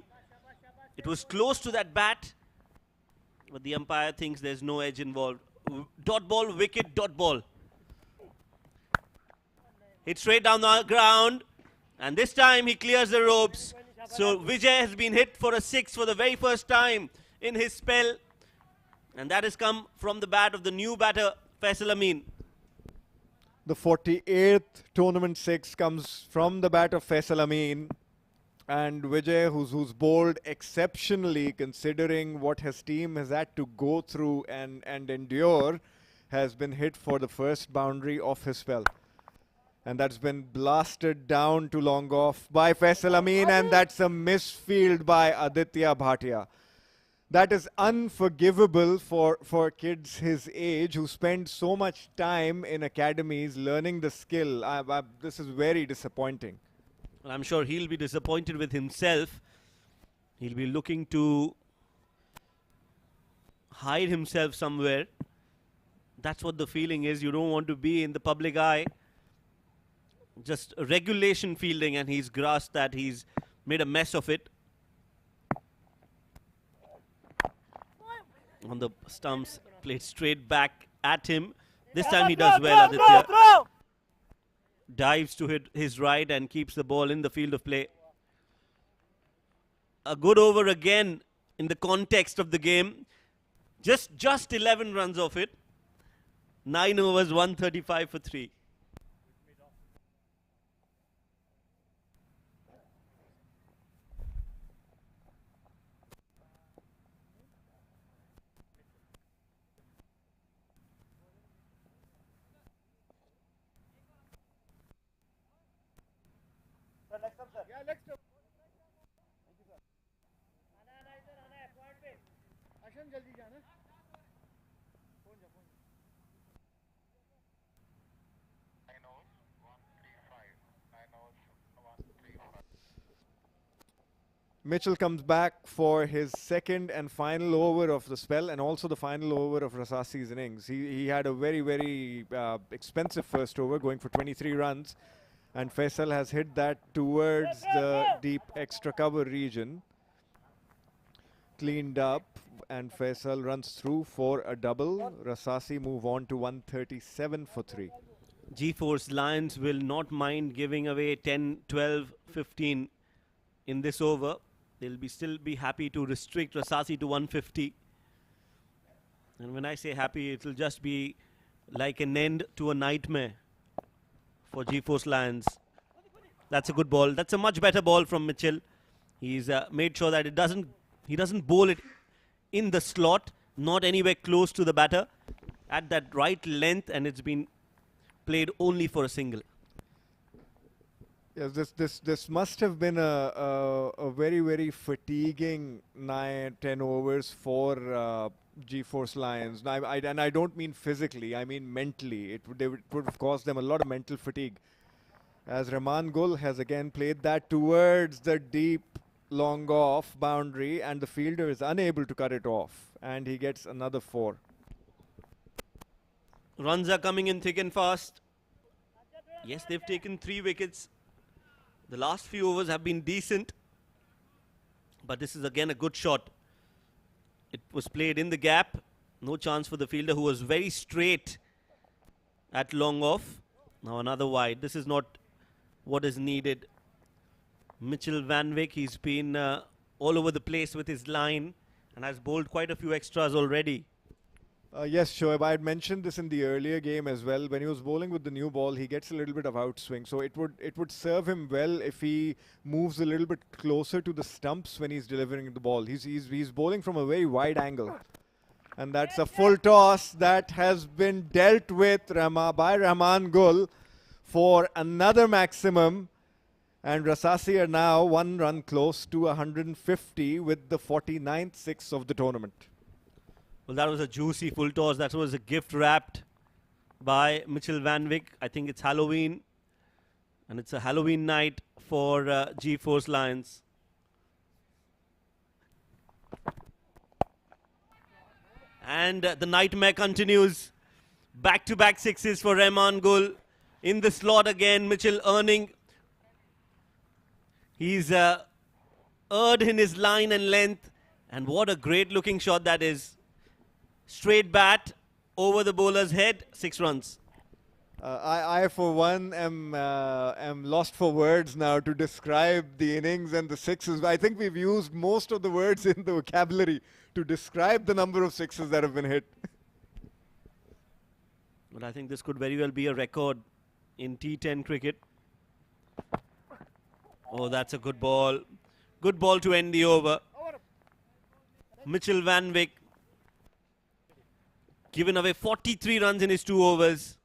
It was close to that bat. But the umpire thinks there's no edge involved. Dot ball, wicket, dot ball. Hit straight down the ground. And this time he clears the ropes. So Vijay has been hit for a 6 for the very first time in his spell. And that has come from the bat of the new batter, Faisal Amin. The 48th tournament 6 comes from the bat of Faisal Amin. And Vijay, who's bowled exceptionally considering what his team has had to go through and endure, has been hit for the first boundary of his spell. And that's been blasted down to long off by Faisal Amin, and that's a misfield by Aditya Bhatia. That is unforgivable for kids his age who spend so much time in academies learning the skill. This is very disappointing. And I'm sure he'll be disappointed with himself. He'll be looking to hide himself somewhere. That's what the feeling is. You don't want to be in the public eye. Just regulation fielding, and he's grasped that. He's made a mess of it. On the stumps, played straight back at him. This time he does well, Aditya. Dives to hit his right and keeps the ball in the field of play. A good over again in the context of the game. Just 11 runs off it. 9 overs, 135 for 3. Mitchell comes back for his second and final over of the spell, and also the final over of Rasasai's innings. He had a very expensive first over, going for 23 runs, and Faisal has hit that towards the deep extra cover region. Cleaned up, and Faisal runs through for a double. Rasasi move on to 137 for 3. G-Force Lions will not mind giving away 10, 12, 15 in this over. They'll still be happy to restrict Rasasi to 150. And when I say happy, it'll just be like an end to a nightmare for G-Force Lions. That's a good ball. That's a much better ball from Mitchell. He's made sure that he doesn't bowl it in the slot, not anywhere close to the batter, at that right length, and it's been played only for a single. Yes, this must have been a very fatiguing 9-10 overs for G-Force Lions. And I don't mean physically, I mean mentally. It would have caused them a lot of mental fatigue. As Rahman Gul has again played that towards the deep long off boundary, and the fielder is unable to cut it off, and he gets another 4. Runs are coming in thick and fast. Yes, they've taken 3 wickets. The last few overs have been decent, but this is again a good shot. It was played in the gap. No chance for the fielder, who was very straight at long off. Now another wide. This is not what is needed. Mitchell Van Wyk, he's been all over the place with his line and has bowled quite a few extras already. Yes, Shoaib, I had mentioned this in the earlier game as well. When he was bowling with the new ball, he gets a little bit of outswing. So it would serve him well if he moves a little bit closer to the stumps when he's delivering the ball. He's bowling from a very wide angle. And that's a full toss that has been dealt with by Rahman Gul for another maximum. And Rasasi are now 1 run close to 150 with the 49th 6 of the tournament. Well, that was a juicy full toss. That was a gift wrapped by Mitchell Van Wyk. I think it's Halloween, and it's a Halloween night for G-Force Lions. And the nightmare continues. Back-to-back 6s for Rahman Gul. In the slot again, Mitchell earning. He's erred in his line and length, and what a great looking shot that is. Straight bat, over the bowler's head, 6 runs. I for one am lost for words now to describe the innings and the sixes. I think we've used most of the words in the vocabulary to describe the number of sixes that have been hit. But I think this could very well be a record in T10 cricket. Oh, that's a good ball. Good ball to end the over. Mitchell Van Wyk given away 43 runs in his 2 overs.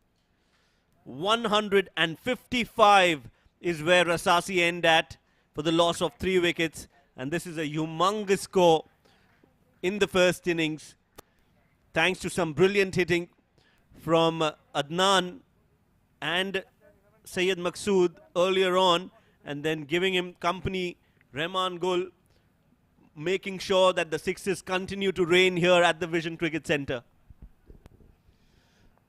155 is where Rasasai end at for the loss of 3 wickets. And this is a humongous score in the first innings. Thanks to some brilliant hitting from Adnan and Syed Maqsood earlier on. And then giving him company, Rahman Gul, making sure that the sixes continue to reign here at the Vision Cricket Centre.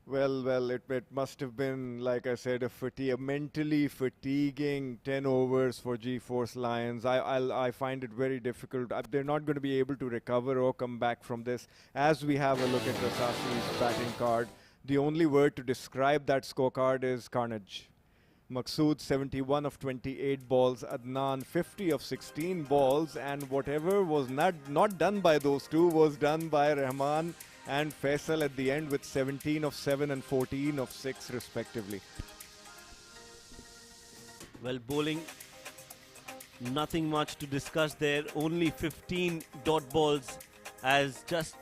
Well, it must have been, like I said, a mentally fatiguing 10 overs for G-Force Lions. I find it very difficult. They're not going to be able to recover or come back from this. As we have a look at Rasasai's batting card, the only word to describe that scorecard is carnage. Maqsood 71 of 28 balls, Adnan 50 of 16 balls, and whatever was not done by those two was done by Rahman and Faisal at the end with 17 of 7 and 14 of 6 respectively. Well, bowling, nothing much to discuss there. Only 15 dot balls has just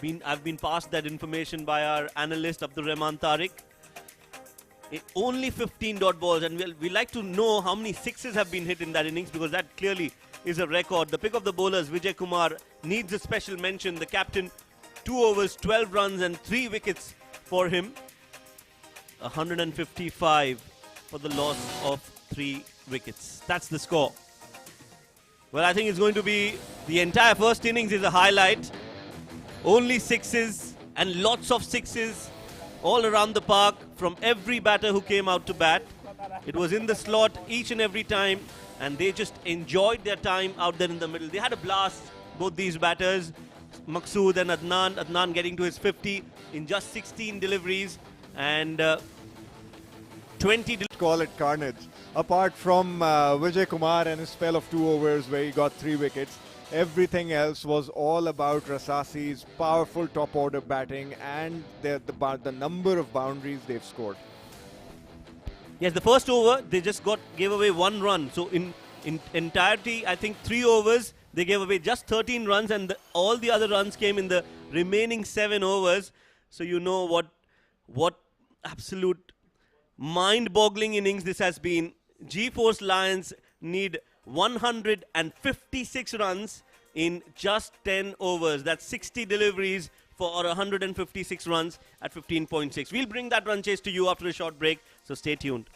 been, I've been passed that information by our analyst Abdul Rahman Tariq. Only 15 dot balls, and we like to know how many sixes have been hit in that innings, because that clearly is a record. The pick of the bowlers, Vijay Kumar, needs a special mention. The captain, 2 overs, 12 runs and 3 wickets for him. 155 for the loss of 3 wickets. That's the score. Well, I think it's going to be the entire first innings is a highlight. Only sixes and lots of sixes all around the park from every batter who came out to bat. It was in the slot each and every time, and they just enjoyed their time out there in the middle. They had a blast, both these batters, Maqsood and Adnan. Adnan getting to his 50 in just 16 deliveries and 20. Call it carnage. Apart from Vijay Kumar and his spell of 2 overs where he got 3 wickets, everything else was all about Rasasai's powerful top order batting and the number of boundaries they've scored. Yes, the first over they just gave away 1 run. So in entirety, I think 3 overs they gave away just 13 runs, and all the other runs came in the remaining 7 overs. So you know what absolute mind-boggling innings this has been. G-Force Lions need 156 runs in just 10 overs. That's 60 deliveries for 156 runs at 15.6. We'll bring that run chase to you after a short break, so stay tuned.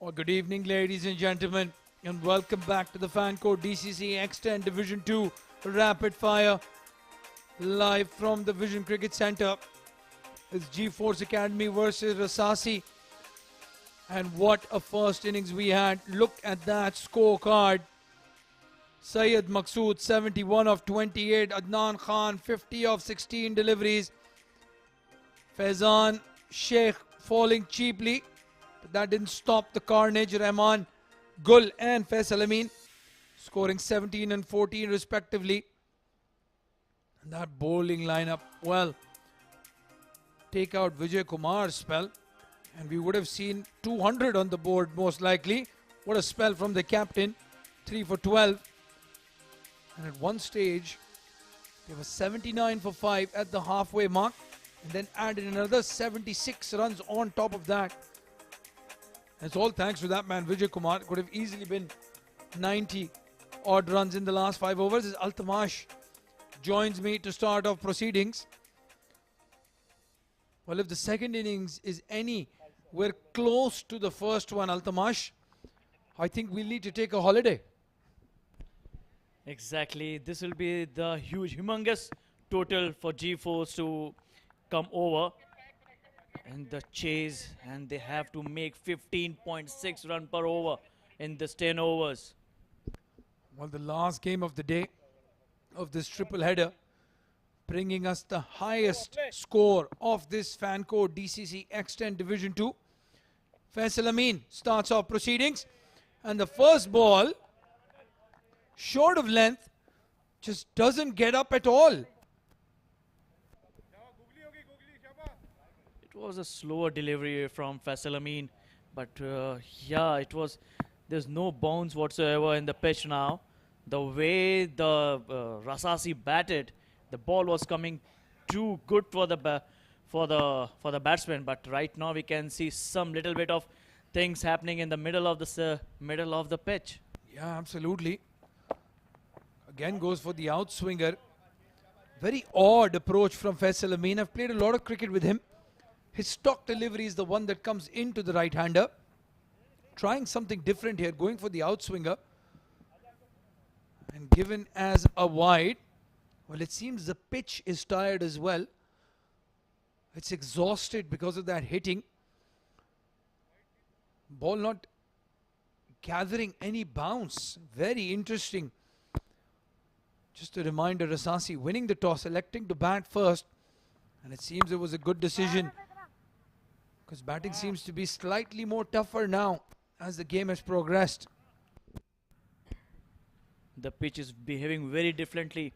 Well, good evening, ladies and gentlemen, and welcome back to the Fanco DCC X10 Division 2 Rapid Fire, live from the Vision Cricket Centre. It's G-Force Academy versus Rasasai. And what a first innings we had. Look at that scorecard. Syed Maqsood 71 of 28. Adnan Khan 50 of 16 deliveries. Faizan Sheikh falling cheaply, but that didn't stop the carnage. Rahman, Gul and Faisal Amin scoring 17 and 14 respectively. And that bowling lineup, well, take out Vijay Kumar's spell and we would have seen 200 on the board most likely. What a spell from the captain, 3 for 12. And at one stage, they were 79 for 5 at the halfway mark and then added another 76 runs on top of that. And it's all thanks to that man, Vijay Kumar. Could have easily been 90 odd runs in the last 5 overs. As Altamash joins me to start off proceedings. Well, if the second innings is anywhere close to the first one, Altamash, I think we'll need to take a holiday. Exactly. This will be the humongous total for G-Force to come over and the chase, and they have to make 15.6 run per over in this 10 overs. Well, the last game of the day of this triple header, bringing us the highest score of this Fanco DCC X10 Division 2. Faisal Amin starts off proceedings, and the first ball, short of length, just doesn't get up at all. It was a slower delivery from Faisal Amin, but yeah, it was. There's no bounce whatsoever in the pitch now. The way the Rasasai batted, the ball was coming too good for the batsman. But right now we can see some little bit of things happening in the middle of the pitch. Yeah, absolutely. Again goes for the outswinger. Very odd approach from Faisal Amin. I've played a lot of cricket with him. His stock delivery is the one that comes into the right-hander. Trying something different here, going for the outswinger. And given as a wide. Well, it seems the pitch is tired as well. It's exhausted because of that hitting. Ball not gathering any bounce. Very interesting. Just a reminder, Rasasai winning the toss, electing to bat first. And it seems it was a good decision, because batting seems to be slightly more tougher now as the game has progressed. The pitch is behaving very differently.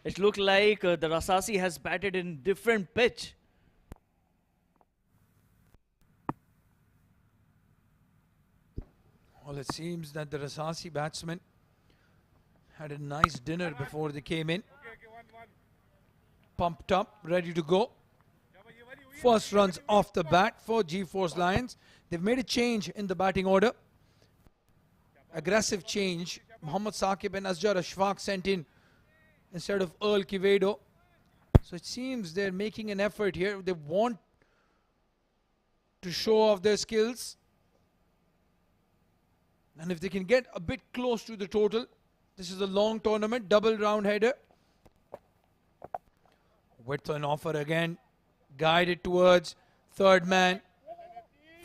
It looked like the Rasasai has batted in different pitch. Well, it seems that the Rasasai batsmen had a nice dinner before they came in. Pumped up, ready to go. First runs off the bat for G-Force Lions. They've made a change in the batting order. Aggressive change. Mohammad Saqib and Asjar Ashfaq sent in instead of Earl Quevedo. So it seems they're making an effort here. They want to show off their skills. And if they can get a bit close to the total, this is a long tournament, double round header. Width on offer again. Guided towards third man.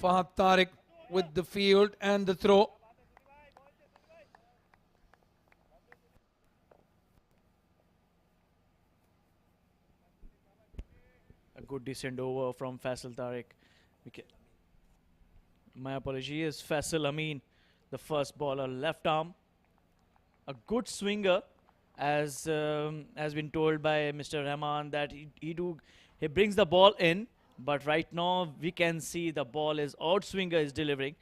Fahad Tariq with the field and the throw. A good decent over from Faisal Tariq. My apologies, Faisal Amin, the first bowler, left arm. A good swinger, as been told by Mr. Rahman, that he brings the ball in, but right now we can see the ball is outswinger is delivering.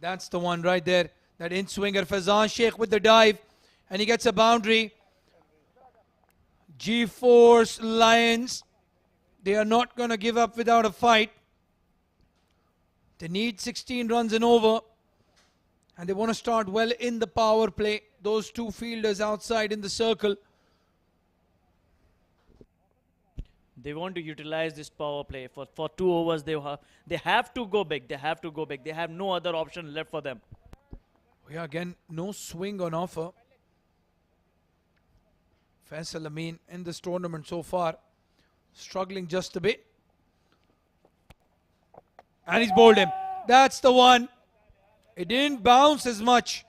That's the one right there. That in swinger, Faizan Sheikh with the dive, and he gets a boundary. G-Force Lions, they are not going to give up without a fight. They need 16 runs and over, and they want to start well in the power play. Those two fielders outside in the circle. They want to utilize this power play. For 2 overs, they have to go big. They have to go big. They have no other option left for them. Yeah, again, no swing on offer. Faisal Amin in this tournament so far, struggling just a bit. And he's bowled him. That's the one. It didn't bounce as much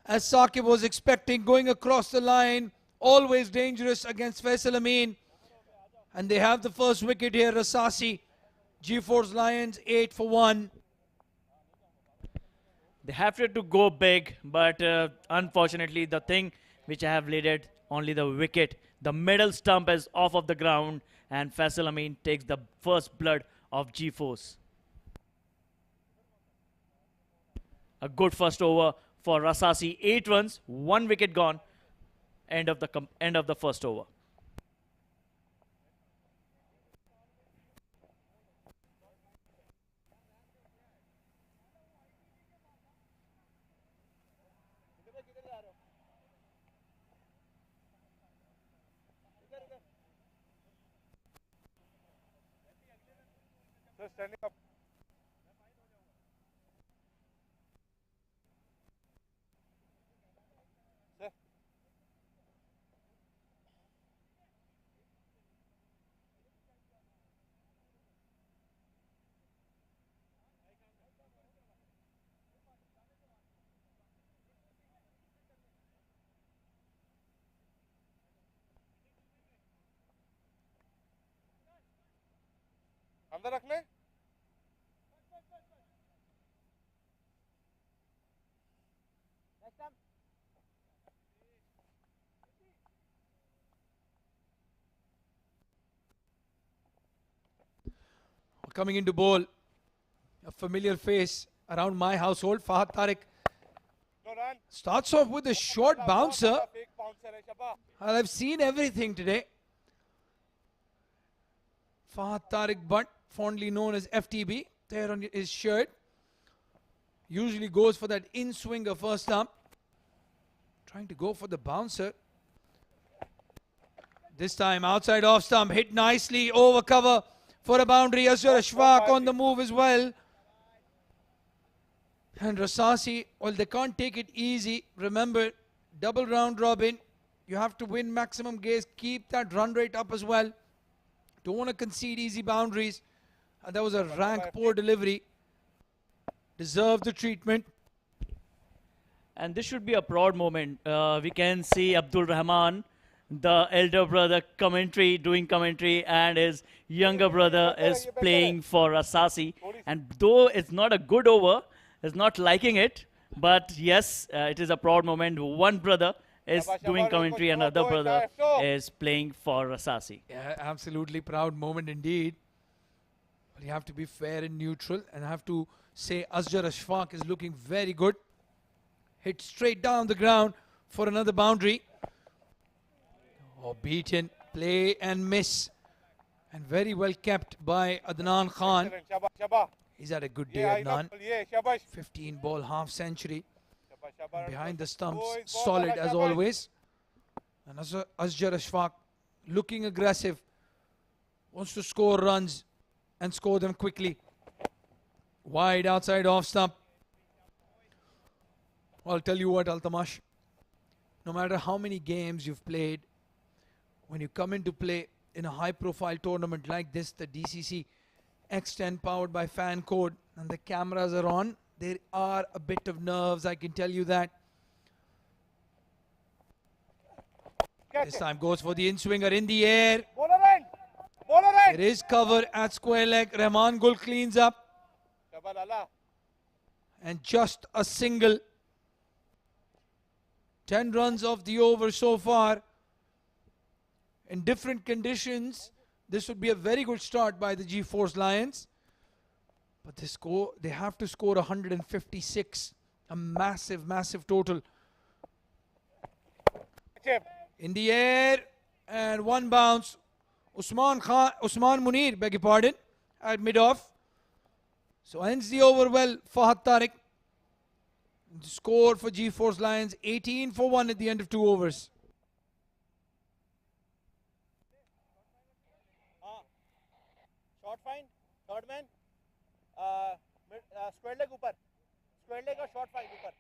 as Saqib was expecting, going across the line. Always dangerous against Faisal Amin. And they have the first wicket here, Rasasai. G4's Lions 8 for 1. They have to go big, but unfortunately, the thing which I have leaded, only the wicket. The middle stump is off of the ground, and Faisal Amin takes the first blood of G4's. A good first over for Rasasai. 8 runs, 1 wicket gone. End of the first over. Standing up. अंदर रख ले. Coming into bowl, a familiar face around my household, Fahad Tariq. Starts off with a short bouncer. Well, I've seen everything today. Fahad Tariq Butt, fondly known as FTB, there on his shirt. Usually goes for that in-swinger first stump. Trying to go for the bouncer. This time outside off stump, hit nicely, over cover for a boundary. Asghar Ashfaq on the move as well. And Rasasai, well, they can't take it easy. Remember, double round robin. You have to win maximum gaze. Keep that run rate up as well. Don't want to concede easy boundaries. And that was a rank poor delivery. Deserve the treatment. And this should be a proud moment. We can see Abdul Rahman, the elder brother, doing commentary, and his younger brother is playing for Rasasai. And though it's not a good over, is not liking it, but yes, it is a proud moment. One brother is doing commentary and another brother is playing for Rasasai. Yeah, absolutely proud moment indeed. But you have to be fair and neutral, and I have to say Asghar Ashfaq is looking very good. Hit straight down the ground for another boundary. Oh, beaten, play and miss. And very well kept by Adnan Khan. He's had a good day, Adnan. 15 ball half century. Behind the stumps, solid as always. And Asghar Ashfaq looking aggressive. Wants to score runs and score them quickly. Wide outside off stump. I'll tell you what, Altamash. No matter how many games you've played, when you come into play in a high profile tournament like this, the DCC X10 powered by Fan Code, and the cameras are on, there are a bit of nerves, I can tell you that. This time goes for the in-swinger in the air. There is cover at square leg. Rahman Gul cleans up. And just a single. 10 runs of the over so far. In different conditions, this would be a very good start by the G4's Lions. But they have to score 156. A massive, massive total. In the air, and one bounce. Usman Munir, beg your pardon, at mid-off. So ends the over well, Fahad Tariq. The score for G4's Lions, 18 for 1 at the end of 2 overs. short find. Third man. Square leg ऊपर. Square leg और short find ऊपर.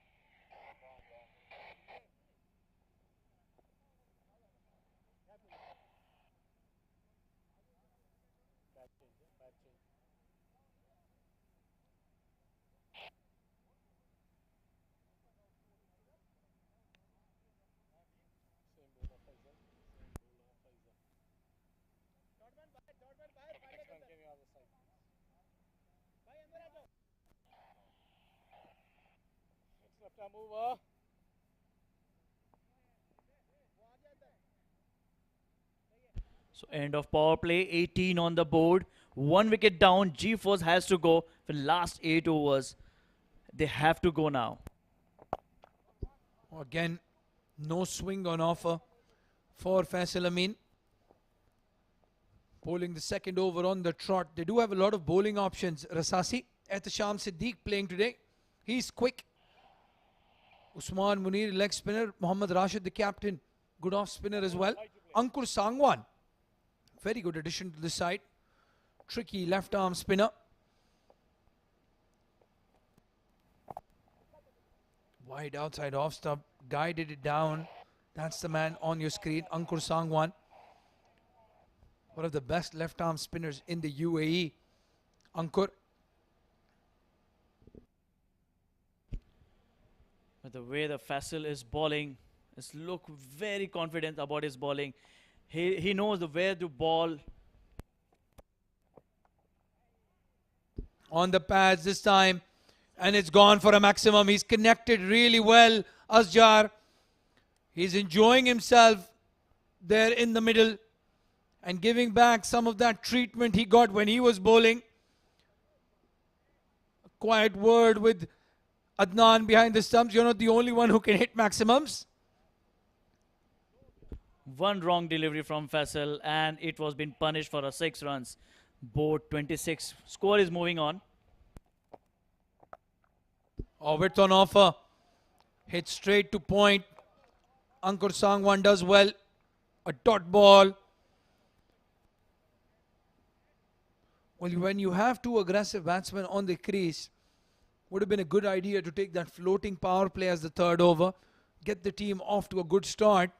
Mover. So end of power play, 18 on the board. 1 wicket down. G-Force has to go for last 8 overs. They have to go now. Again, no swing on offer for Faisal Amin. Bowling the second over on the trot. They do have a lot of bowling options. Rasasai, Ehtisham Siddique playing today. He's quick. Usman Munir, leg spinner. Mohammad Rashid, the captain, good off spinner as well. Ankur Sangwan, very good addition to the side. Tricky left arm spinner. Wide outside off stump, guided it down. That's the man on your screen, Ankur Sangwan. One of the best left arm spinners in the UAE. Ankur. But the way the Faisal is bowling, is look very confident about his bowling. He knows where to ball. On the pads this time, and it's gone for a maximum. He's connected really well, Asjar. He's enjoying himself there in the middle and giving back some of that treatment he got when he was bowling. A quiet word with Adnan behind the stumps. You're not the only one who can hit maximums. One wrong delivery from Faisal and it was been punished for a 6 runs. Board 26. Score is moving on. Width on offer. Hit straight to point. Ankur Sangwan does well. A dot ball. Well, when you have two aggressive batsmen on the crease, would have been a good idea to take that floating power play as the third over. Get the team off to a good start.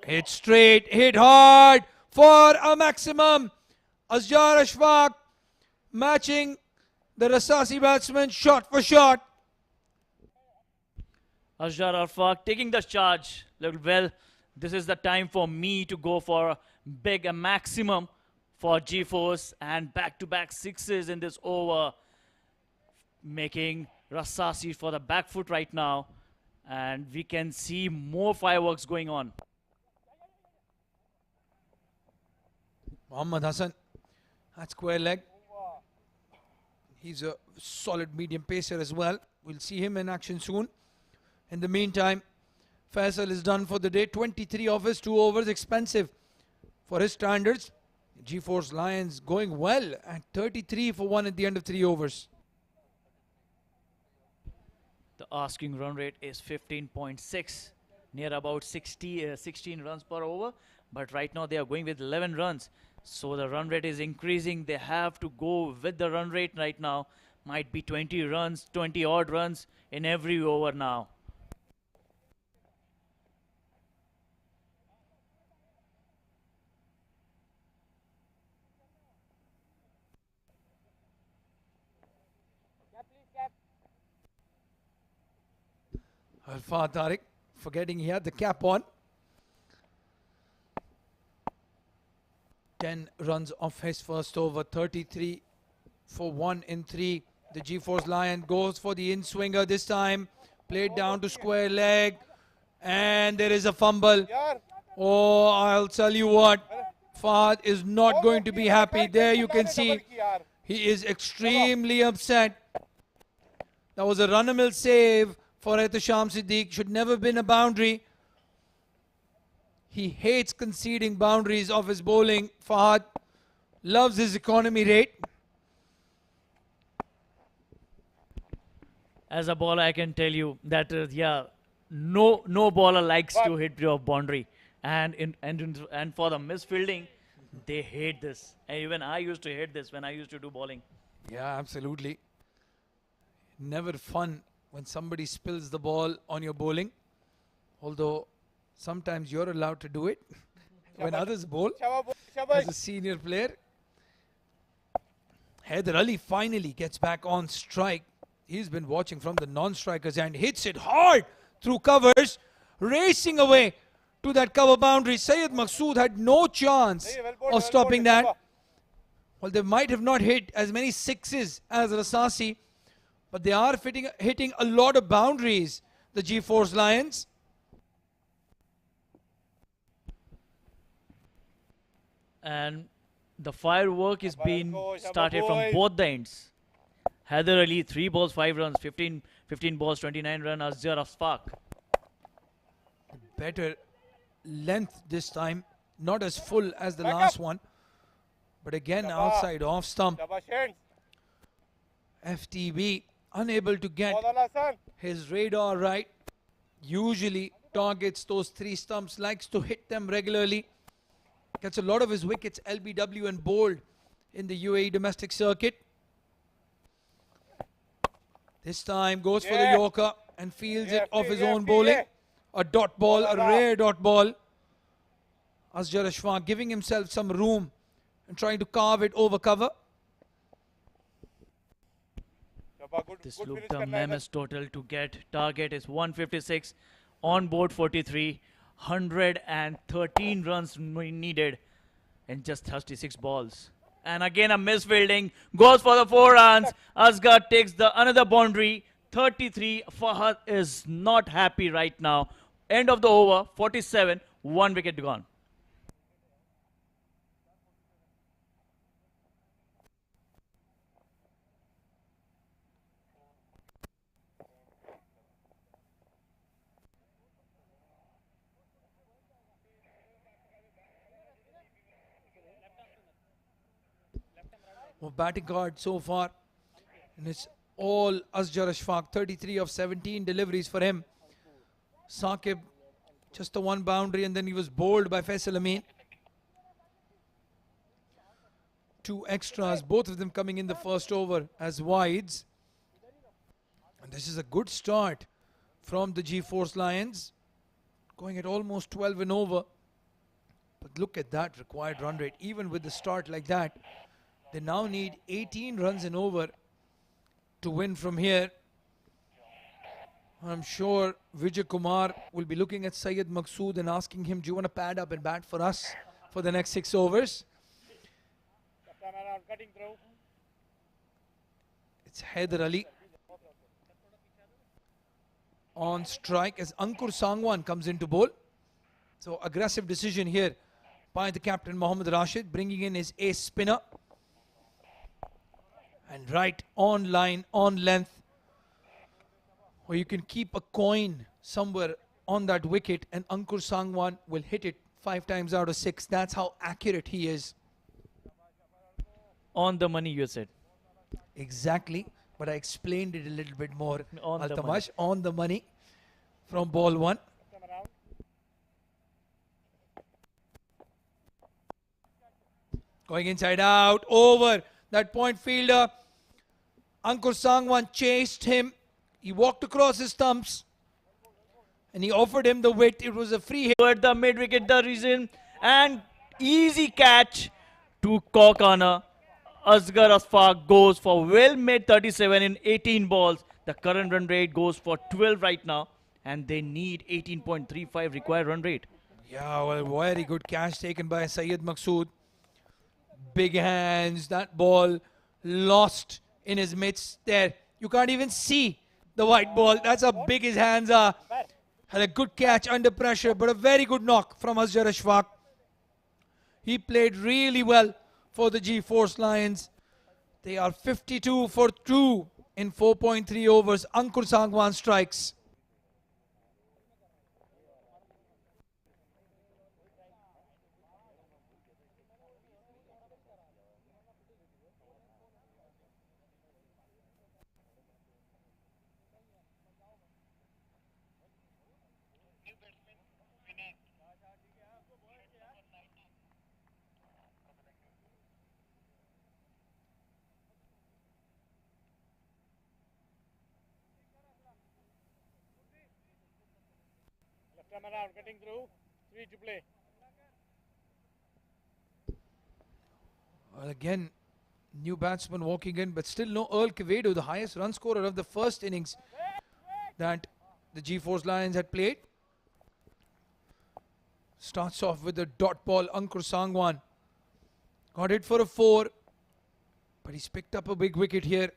Hit straight, hit hard for a maximum. Asjar Ashfaq matching the Rasasai batsman shot for shot. Asjar Ashfaq taking the charge. Well, this is the time for me to go for a maximum for G-Force and back-to-back sixes in this over, making Rasasai for the back foot right now, and we can see more fireworks going on. Mohammad Hassan, that square leg. He's a solid medium pacer as well. We'll see him in action soon. In the meantime, Faisal is done for the day. 23 of his 2 overs, expensive for his standards. G-Force Lions going well at 33 for 1 at the end of 3 overs. The asking run rate is 15.6, near about 16 runs per over. But right now they are going with 11 runs. So the run rate is increasing. They have to go with the run rate right now. Might be 20 runs, 20 odd runs in every over now. Alfa Tariq, forgetting he had the cap on. 10 runs off his first over, 33 for 1 in 3. The G-Force Lion goes for the in-swinger this time. Played down to square leg. And there is a fumble. Oh, I'll tell you what. Fahad is not going to be happy. There you can see he is extremely upset. That was a run-a-mill save for Ehtisham Siddique. Should never have been a boundary. He hates conceding boundaries of his bowling. Fahad loves his economy rate. As a bowler, I can tell you that, no bowler likes to hit your boundary. And for the misfielding, they hate this. And even I used to hate this when I used to do bowling. Yeah, absolutely. Never fun when somebody spills the ball on your bowling. Although sometimes you're allowed to do it when others bowl as a senior player. Haider Ali finally gets back on strike. He's been watching from the non-strikers and hits it hard through covers, racing away to that cover boundary. Syed Maqsood had no chance of stopping that. Well, they might have not hit as many sixes as Rasasai, but they are hitting a lot of boundaries, the G-Force Lions. And the firework is being started from both the ends. Haider Ali, 3 balls, 5 runs, 15 balls, 29 runs. Asghar Ashfaq. Better length this time, not as full as the last one, but again outside off stump. FTB unable to get his radar right. Usually targets those 3 stumps, likes to hit them regularly. Gets a lot of his wickets LBW and bowled in the UAE domestic circuit. This time goes for the Yorker and fields it off his own bowling. A dot ball, a rare dot ball. Asghar Ashfaq giving himself some room and trying to carve it over cover. This looked a mammoth total to get. Target is 156, on board 43, 113 runs needed in just 36 balls. And again a misfielding, goes for the 4 runs. Asghar takes another boundary, 33. Fahad is not happy right now. End of the over, 47, 1 wicket gone. Well, batting card so far, and it's all Asghar Ashfaq. 33 of 17 deliveries for him. Saqib, just the 1 boundary, and then he was bowled by Faisal Amin. 2 extras, both of them coming in the first over as wides. And this is a good start from the G-Force Lions, going at almost 12 and over. But look at that required run rate. Even with the start like that, they now need 18 runs and over to win from here. I'm sure Vijay Kumar will be looking at Syed Maqsood and asking him, do you want to pad up and bat for us for the next 6 overs? It's Haider Ali on strike as Ankur Sangwan comes into bowl. So aggressive decision here by the captain Mohammad Rashid, bringing in his ace spinner. And right on line, on length, where you can keep a coin somewhere on that wicket and Ankur Sangwan will hit it 5 times out of 6. That's how accurate he is. On the money, you said. Exactly, but I explained it a little bit more. On the money. Altamash, on the money from ball 1. Going inside out, over. That point fielder, Ankur Sangwan chased him. He walked across his stumps and he offered him the wit. It was a free hit. Toward the mid wicket, the reason, and easy catch to Kokana. Asghar Ashfaq goes for well made 37 in 18 balls. The current run rate goes for 12 right now, and they need 18.35 required run rate. Yeah, well, very good catch taken by Syed Maqsood. Big hands, that ball lost in his midst there. You can't even see the white ball. That's how big his hands are. Had a good catch under pressure, but a very good knock from Asghar Ashfaq. He played really well for the G-Force Lions. They are 52 for 2 in 4.3 overs. Ankur Sangwan strikes. Left arm around, cutting through. 3 to play. Well, again, new batsman walking in, but still no Earl Quevedo, the highest run scorer of the first innings that the G-Force Lions had played. Starts off with a dot ball, Ankur Sangwan. Got it for a 4, but he's picked up a big wicket here.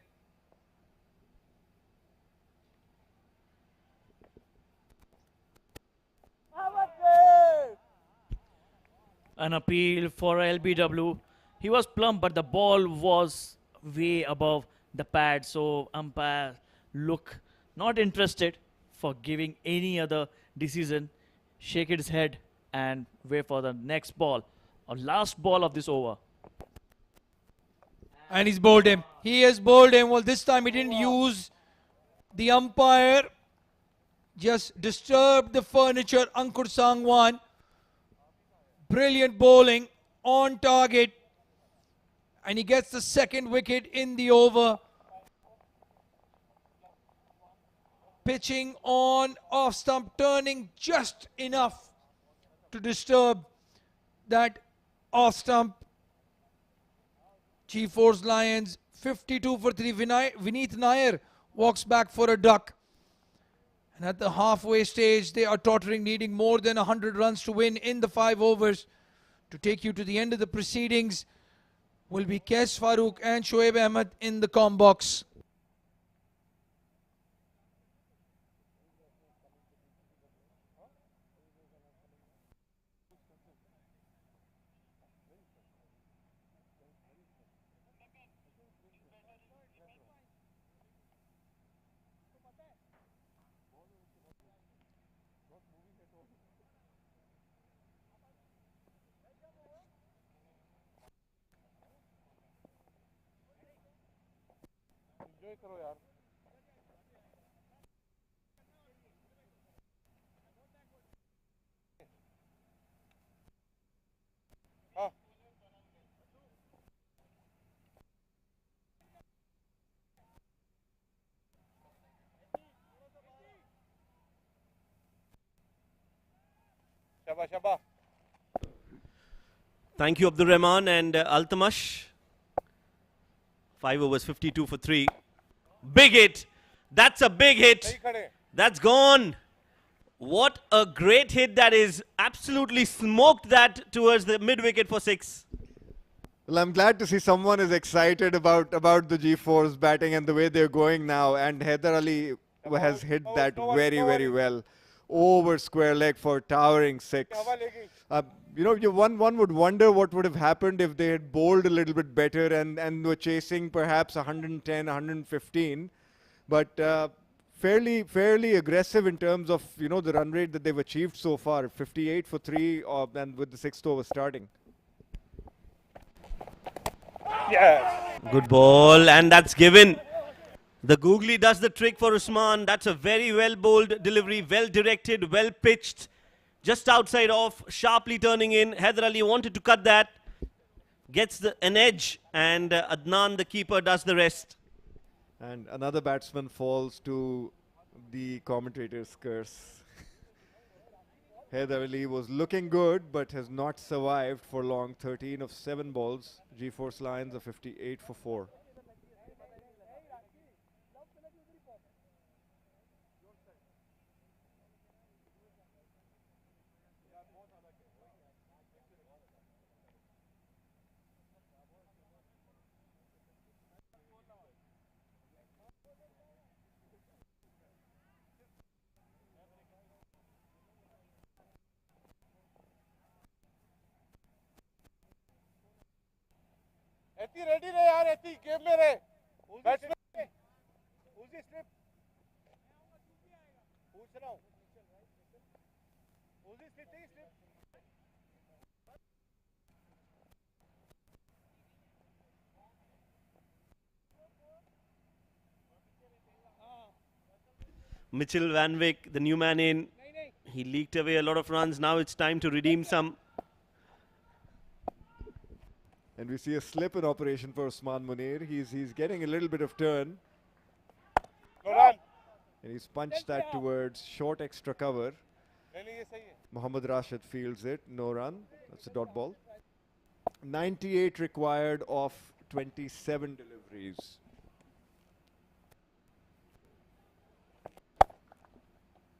An appeal for LBW. He was plumb, but the ball was way above the pad, so umpire look not interested for giving any other decision. Shake his head and wait for the next ball, or last ball of this over. And he's bowled him. He has bowled him. Well, this time he didn't use the umpire. Just disturbed the furniture. Ankur Sangwan. Brilliant bowling on target. And he gets the second wicket in the over. Pitching on off stump, turning just enough to disturb that off stump. G-Force Lions 52 for 3. Vineet Nair walks back for a duck. And at the halfway stage, they are tottering, needing more than 100 runs to win in the 5 overs. To take you to the end of the proceedings will be Kes Farooq and Shoaib Ahmed in the comm box. Enjoy करो यार. हाँ. शाबाश शाबाश. Thank you, Abdur Rahman and Altamash. 5 overs, 52 for 3. Big hit. That's a big hit. सही खड़े. That's gone. What a great hit that is. Absolutely smoked that towards the mid-wicket for 6. Well, I'm glad to see someone is excited about the G-Force batting and the way they're going now. And Haider Ali has hit that very well. Over square leg for towering 6. हवा लेगी. You know, one would wonder what would have happened if they had bowled a little bit better and were chasing perhaps 110, 115. But fairly aggressive in terms of, you know, the run rate that they've achieved so far. 58 for 3 and with the 6th over starting. Yes. Good ball, and that's given. The googly does the trick for Usman. That's a very well bowled delivery, well directed, well pitched. Just outside off, sharply turning in. Haider Ali wanted to cut that. Gets an edge, and Adnan, the keeper, does the rest. And another batsman falls to the commentator's curse. Haider Ali was looking good, but has not survived for long. 13 of 7 balls. G-Force Lions are 58 for 4. एती ready रहे यार. एती game में रहे. Batsman. उसी slip. पूछ रहा हूँ. उसी स्लिप चाहिए slip. Mitchell Van Wyk, the new man in. He leaked away a lot of runs. Now it's time to redeem some. And we see a slip in operation for Usman Munir. He's getting a little bit of turn. No run. And he's punched that towards short extra cover. नहीं ये सही है. Mohammad Rashid fields it, no run. That's a dot ball. 98 required of 27 deliveries.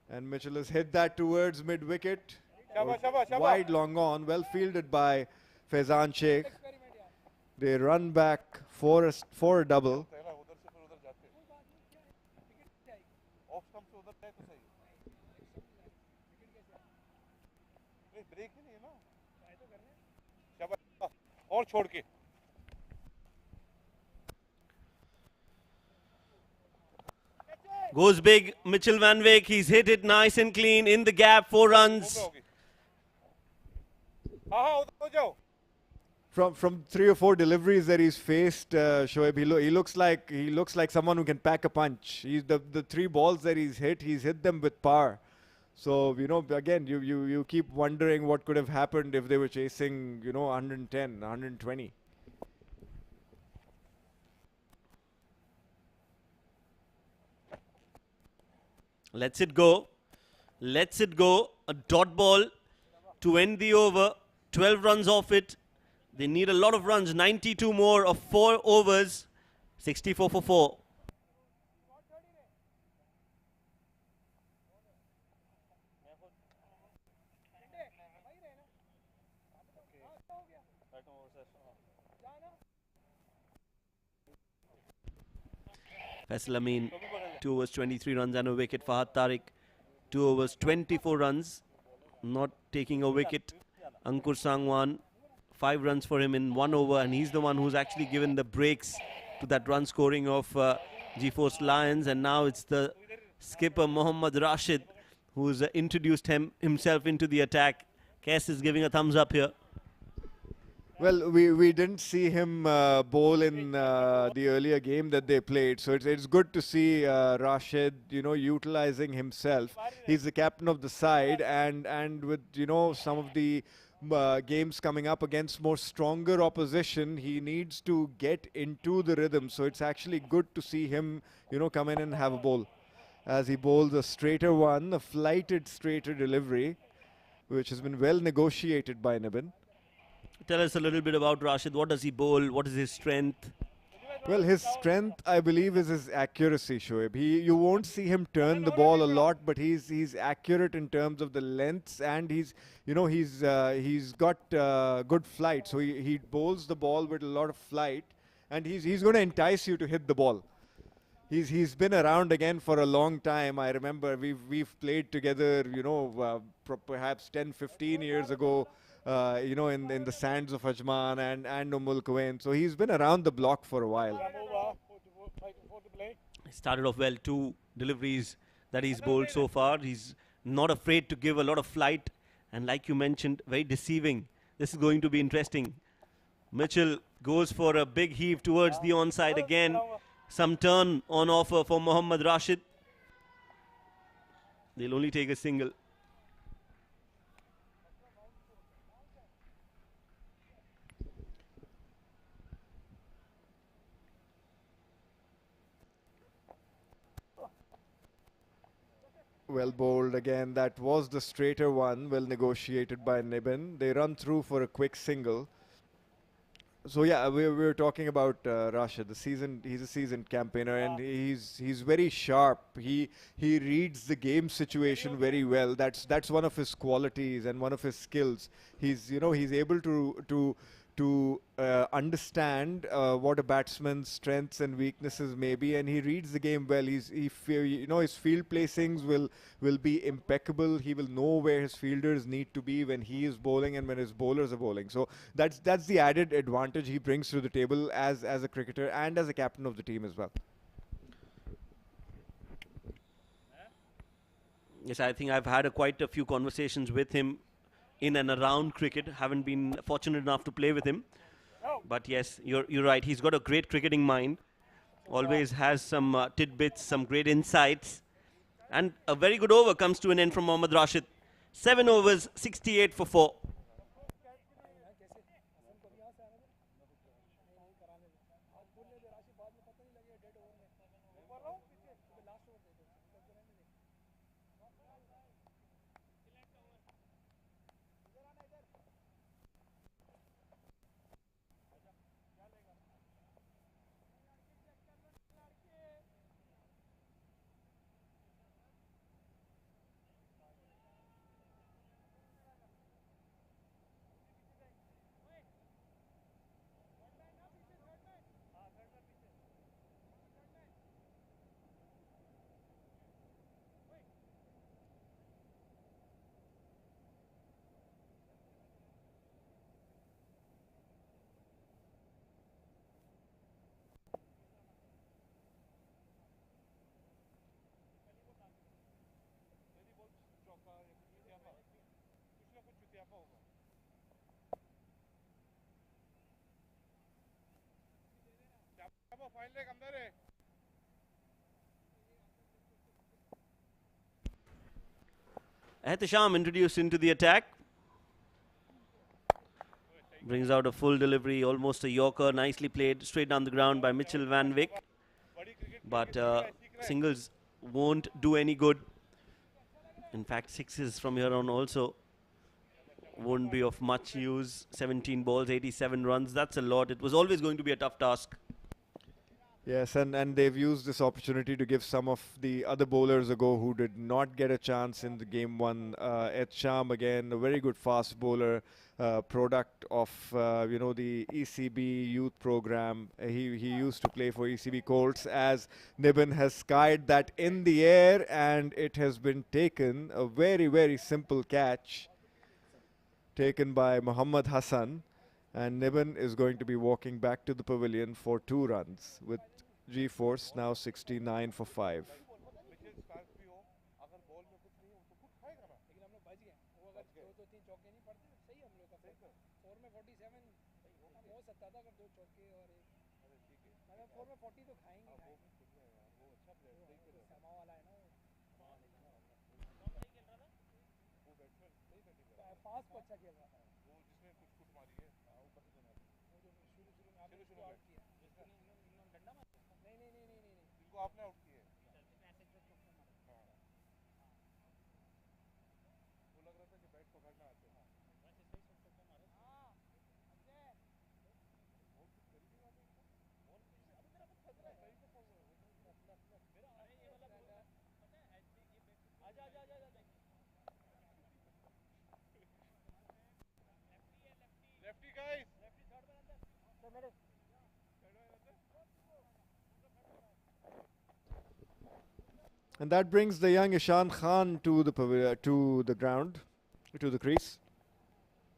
And Mitchell has hit that towards mid-wicket. Wide long on, well fielded by Faizan Sheikh. They run back for a double. उधर से फिर उधर जाते हैं. Off stump से उधर जाए तो सही. नहीं ब्रेक ही नहीं है ना. शाबाश. और छोड़ के. Goes big, Mitchell Van Wyk. He's hit it nice and clean in the gap, 4 runs. हाँ हाँ उधर जाओ. From 3 or 4 deliveries that he's faced, Shoaib, he looks like someone who can pack a punch. The 3 balls that he's hit them with power. So again, you keep wondering what could have happened if they were chasing 110, 120. Lets it go. Lets it go. A dot ball to end the over. 12 runs off it. They need a lot of runs. 92 more of 4 overs. 64 for 4. Faisal Amin, 2 overs 23 runs and a wicket. Fahad Tariq, 2 overs 24 runs, not taking a wicket. Ankur Sangwan, 5 runs for him in 1 over, and he's the one who's actually given the breaks to that run scoring of G-Force Lions. And now it's the skipper Mohammad Rashid who's introduced himself into the attack. Kes is giving a thumbs up here. Well, we didn't see him bowl in the earlier game that they played, so it's good to see Rashid, utilizing himself. He's the captain of the side, and with some of the games coming up against more stronger opposition, he needs to get into the rhythm. So it's actually good to see him, come in and have a bowl, as he bowls a straighter one, a flighted straighter delivery, which has been well negotiated by Niben. Tell us a little bit about Rashid. What does he bowl? What is his strength? Well, his strength, I believe, is his accuracy, Shoaib. You won't see him turn the ball a lot, but he's accurate in terms of the lengths, and he's got good flight. So he bowls the ball with a lot of flight, and he's going to entice you to hit the ball. He's been around again for a long time. I remember we've played together, perhaps 10, 15 years ago. In the sands of Ajman and Quwain. So he's been around the block for a while. He started off well, 2 deliveries that he's bowled so far. He's not afraid to give a lot of flight, and like you mentioned, very deceiving. This is going to be interesting. Mitchell goes for a big heave towards the onside again. Some turn on offer for Mohammad Rashid. They'll only take a single. Well bowled again. That was the straighter one, well negotiated by Niben. They run through for a quick single. So yeah, we were talking about Rashid. He's a seasoned campaigner, and he's very sharp. He reads the game situation very well. That's one of his qualities and one of his skills. He's able to understand what a batsman's strengths and weaknesses may be, and he reads the game well. His field placings will be impeccable. He will know where his fielders need to be when he is bowling and when his bowlers are bowling. So that's the added advantage he brings to the table as a cricketer and as a captain of the team as well. Yes, I think I've had quite a few conversations with him in and around cricket. Haven't been fortunate enough to play with him, but yes, you're right. He's got a great cricketing mind. Always has some tidbits, some great insights, and a very good over comes to an end from Mohammad Rashid. 7 overs, 68 for 4. Ehtisham introduced into the attack. Brings out a full delivery, almost a Yorker. Nicely played, straight down the ground by Mitchell Van Wyk. But singles won't do any good. In fact, sixes from here on also won't be of much use. 17 balls, 87 runs. That's a lot. It was always going to be a tough task. Yes, and they've used this opportunity to give some of the other bowlers a go who did not get a chance in the game one. Ehtisham, again, a very good fast bowler, product of the ECB youth program. He used to play for ECB Colts, as Niban has skied that in the air, and it has been taken. A very, very simple catch taken by Muhammad Hassan. And Niban is going to be walking back to the pavilion for 2 runs with G-Force now 69 for 5. And that brings the young Ishan Khan to the ground, to the crease.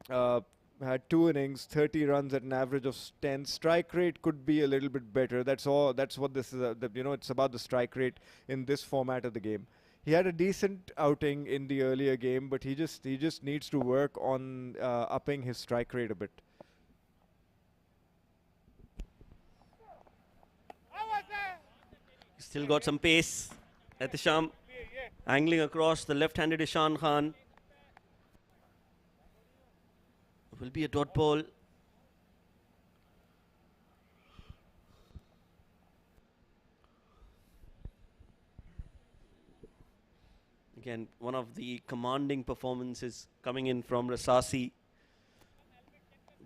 Had 2 innings, 30 runs at an average of 10. Strike rate could be a little bit better. That's all. That's what this is. It's about the strike rate in this format of the game. He had a decent outing in the earlier game, but he just needs to work on upping his strike rate a bit. Still got some pace. Ehtisham angling across the left-handed Ishan Khan. Will be a dot ball. Again, one of the commanding performances coming in from Rasasai.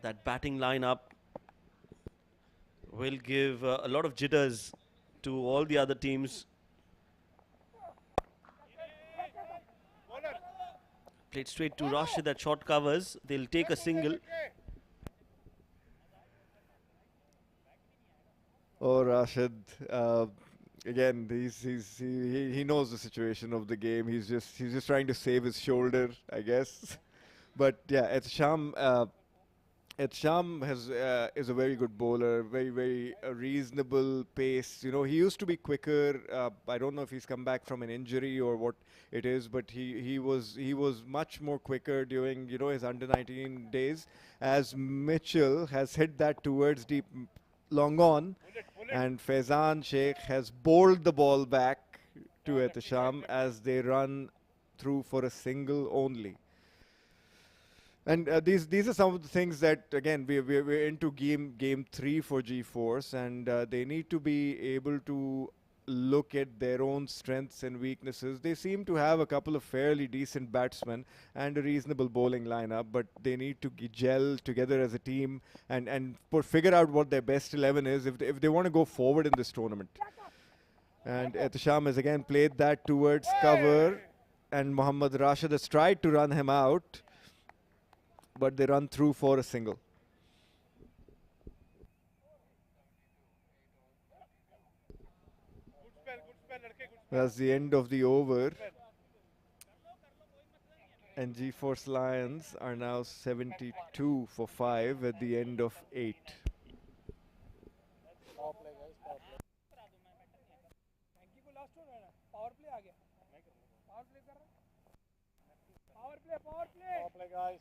That batting lineup will give a lot of jitters to all the other teams. Played straight to Rashid at short covers. They'll take a single. Oh, Rashid. Again, he knows the situation of the game. He's just trying to save his shoulder, I guess. But yeah, Ehtisham is a very good bowler, very reasonable pace. You know, he used to be quicker. I don't know if he's come back from an injury or what it is, but he was much more quicker during his under-19 days. As Mitchell has hit that towards deep long on, and Faizan Sheikh has bowled the ball back to Ehtisham as they run through for a single only. And these are some of the things that, again, we're into game 3 for G-Force, and they need to be able to look at their own strengths and weaknesses. They seem to have a couple of fairly decent batsmen and a reasonable bowling lineup, but they need to gel together as a team and figure out what their best 11 is if they want to go forward in this tournament. And Ehtisham has again played that towards cover, and Mohammad Rashid has tried to run him out, but they run through for a single. That's the end of the over. And G-Force Lions are now 72 for 5 at the end of 8. Power play, guys.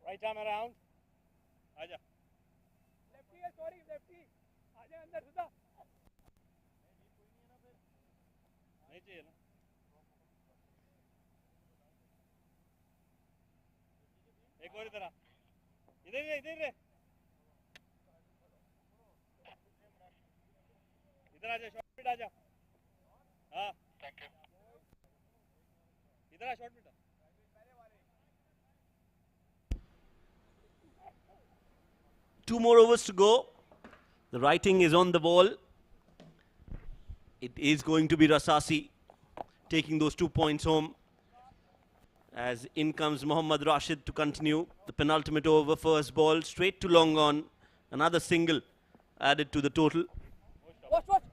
Right arm around. Aja. Lefty है, sorry, lefty. आजा अंदर सुधा. नहीं चाहिए ना. एक और इधर आ. इधर आजा, शॉर्ट मिड आजा. हाँ. Thank you. इधर आ, short mid. Two more overs to go. The writing is on the wall. It is going to be Rasasai taking those 2 points home. As in comes Mohammad Rashid to continue. The penultimate over, first ball, straight to long on. Another single added to the total. Watch.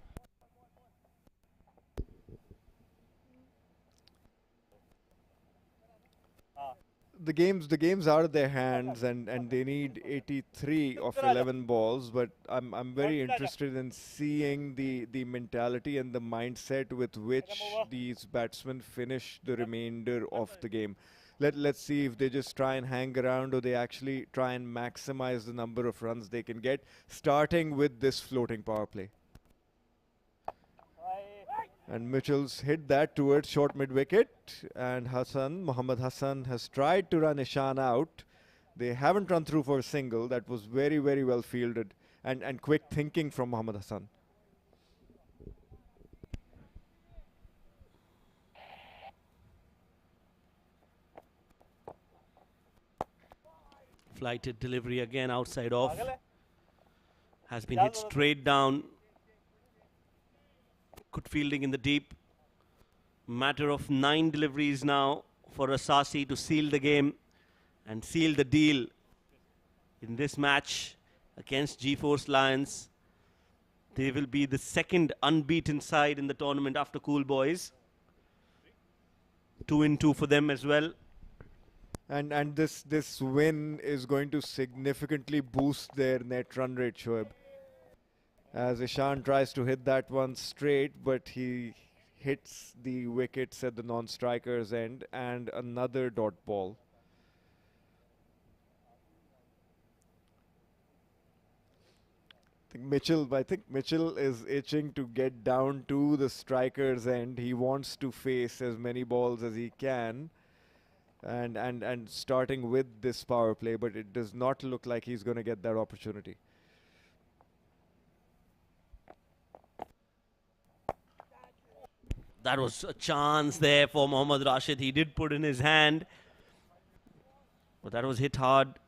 The game's out of their hands, and they need 83 of 11 balls. But I'm very interested in seeing the mentality and the mindset with which these batsmen finish the remainder of the game. Let's see if they just try and hang around, or they actually try and maximize the number of runs they can get, starting with this floating power play. And Mitchell's hit that towards short mid-wicket, and Mohammad Hassan has tried to run Ishan out. They haven't run through for a single. That was very, very well fielded and quick thinking from Mohammad Hassan. Flighted delivery again outside off. Has been hit straight down. Good fielding in the deep. Matter of 9 deliveries now for Rasasai to seal the game and seal the deal in this match against G-Force Lions. They will be the second unbeaten side in the tournament after Cool Boys. 2-2 for them as well. And this win is going to significantly boost their net run rate, Shoaib. As Ishan tries to hit that one straight, but he hits the wickets at the non-striker's end, and another dot ball. I think Mitchell is itching to get down to the striker's end. He wants to face as many balls as he can, and starting with this power play, but it does not look like he's going to get that opportunity. That was a chance there for Mohammad Rashid. He did put in his hand, but that was hit hard.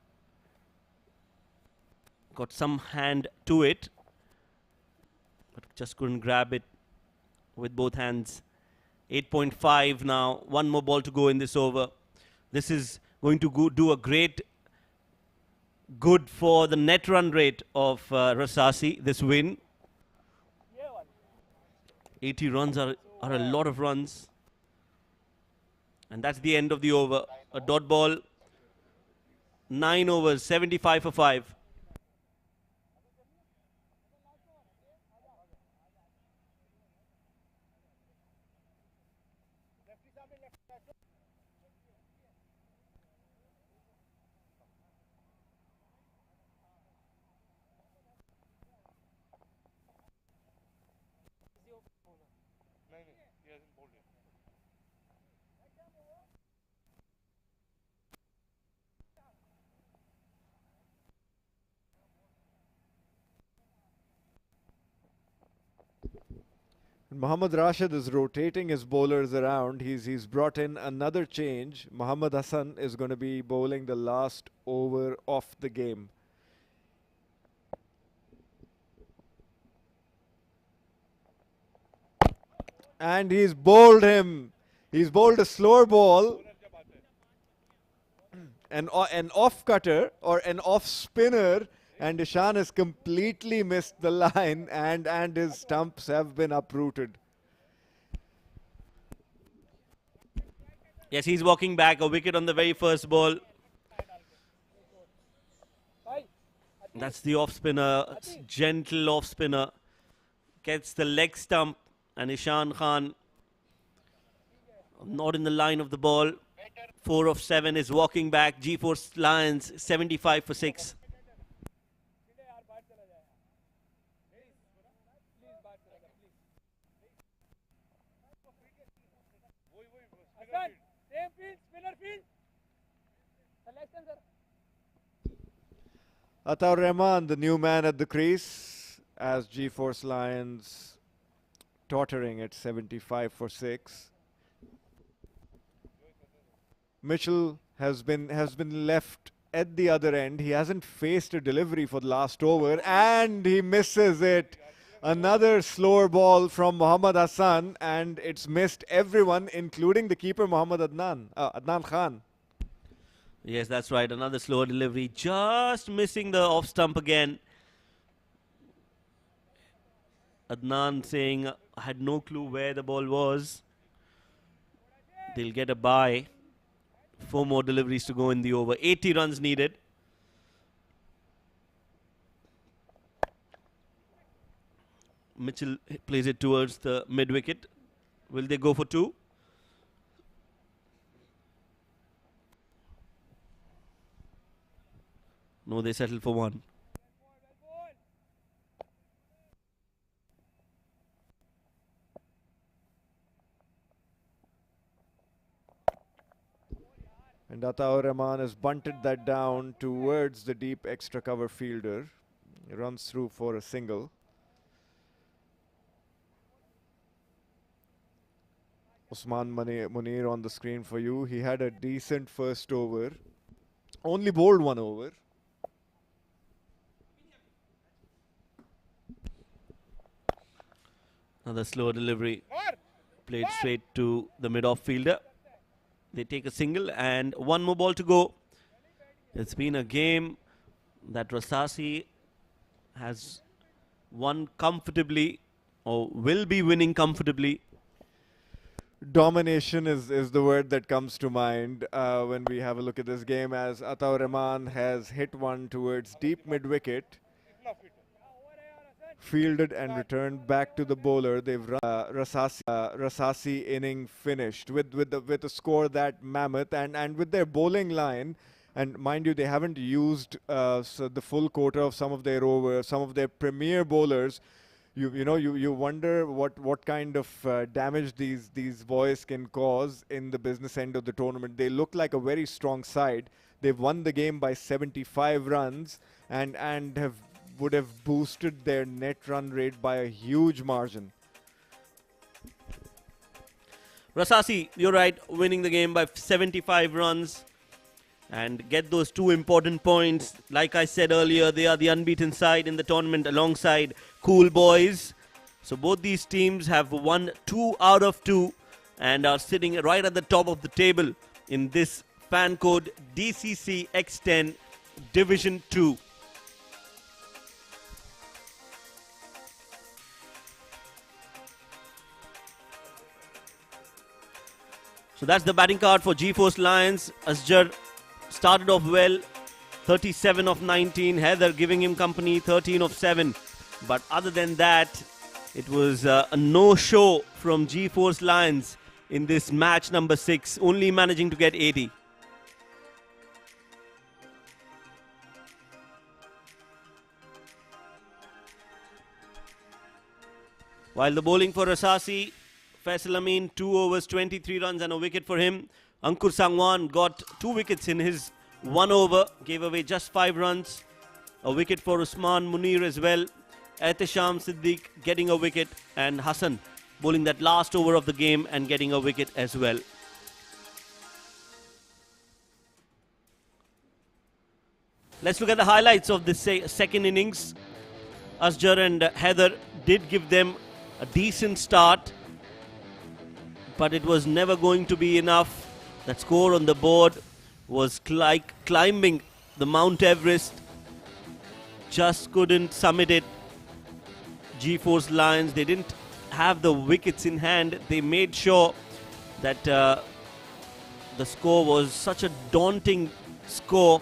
Got some hand to it, but just couldn't grab it with both hands. 8.5 now. One more ball to go in this over. This is going to do a great good for the net run rate of Rasasai, this win. 80 runs are a lot of runs. And that's the end of the over. A dot ball. 9 overs, 75 for 5. Mohammad Rashid is rotating his bowlers around. He's brought in another change. Mohammad Hassan is going to be bowling the last over of the game. And he's bowled him. He's bowled a slower ball. An off cutter or an off spinner. And Ishan has completely missed the line, and his stumps have been uprooted. Yes, he's walking back. A wicket on the very first ball. That's the off spinner. It's gentle off spinner. gets the leg stump, and Ishan Khan not in the line of the ball. 4 of 7 is walking back. G-Force Lions 75 for 6. Ataur Rahman, the new man at the crease, as G-Force Lions tottering at 75 for 6. Mitchell has been left at the other end. He hasn't faced a delivery for the last over, and he misses it. Another slower ball from Mohammad Hassan, and it's missed everyone, including the keeper Mohammad Adnan Khan. Yes, that's right. Another slower delivery. Just missing the off stump again. Adnan saying, I had no clue where the ball was. They'll get a bye. 4 more deliveries to go in the over. 80 runs needed. Mitchell plays it towards the mid wicket. Will they go for 2? No, they settle for 1. And Ataur Rahman has bunted that down towards the deep extra cover fielder. He runs through for a single. Usman Munir on the screen for you. He had a decent first over. Only bowled 1 over. Another slow delivery. Played straight to the mid-off fielder. They take a single and 1 more ball to go. It's been a game that Rasasai has won comfortably, or will be winning comfortably. Domination is the word that comes to mind when we have a look at this game, as Ataur Rahman has hit one towards deep mid-wicket, fielded and returned back to the bowler. They've run Rasasai inning finished with a score that mammoth, and with their bowling line. And mind you, they haven't used so the full quota of some of their overs, some of their premier bowlers. You wonder what kind of damage these boys can cause in the business end of the tournament. They look like a very strong side. They've won the game by 75 runs and would have boosted their net run rate by a huge margin. Rasasai, you're right, winning the game by 75 runs and get those 2 important points. Like I said earlier, they are the unbeaten side in the tournament alongside Cool Boys. So both these teams have won 2 out of 2 and are sitting right at the top of the table in this fan code DCC X10 Division 2. So that's the batting card for G-Force Lions. Asjar started off well, 37 of 19. Heather giving him company, 13 of 7. But other than that, it was a no-show from G-Force Lions in this match number 6, only managing to get 80. While the bowling for Rasasai, Faisal Amin, 2 overs, 23 runs and a wicket for him. Ankur Sangwan got 2 wickets in his 1 over, gave away just 5 runs. A wicket for Usman Munir as well. Ehtisham Siddiq getting a wicket, and Hassan bowling that last over of the game and getting a wicket as well. Let's look at the highlights of this second innings. Asjar and Heather did give them a decent start, but it was never going to be enough. That score on the board was like climbing the Mount Everest. Just couldn't summit it. G-Force Lions, they didn't have the wickets in hand. They made sure that the score was such a daunting score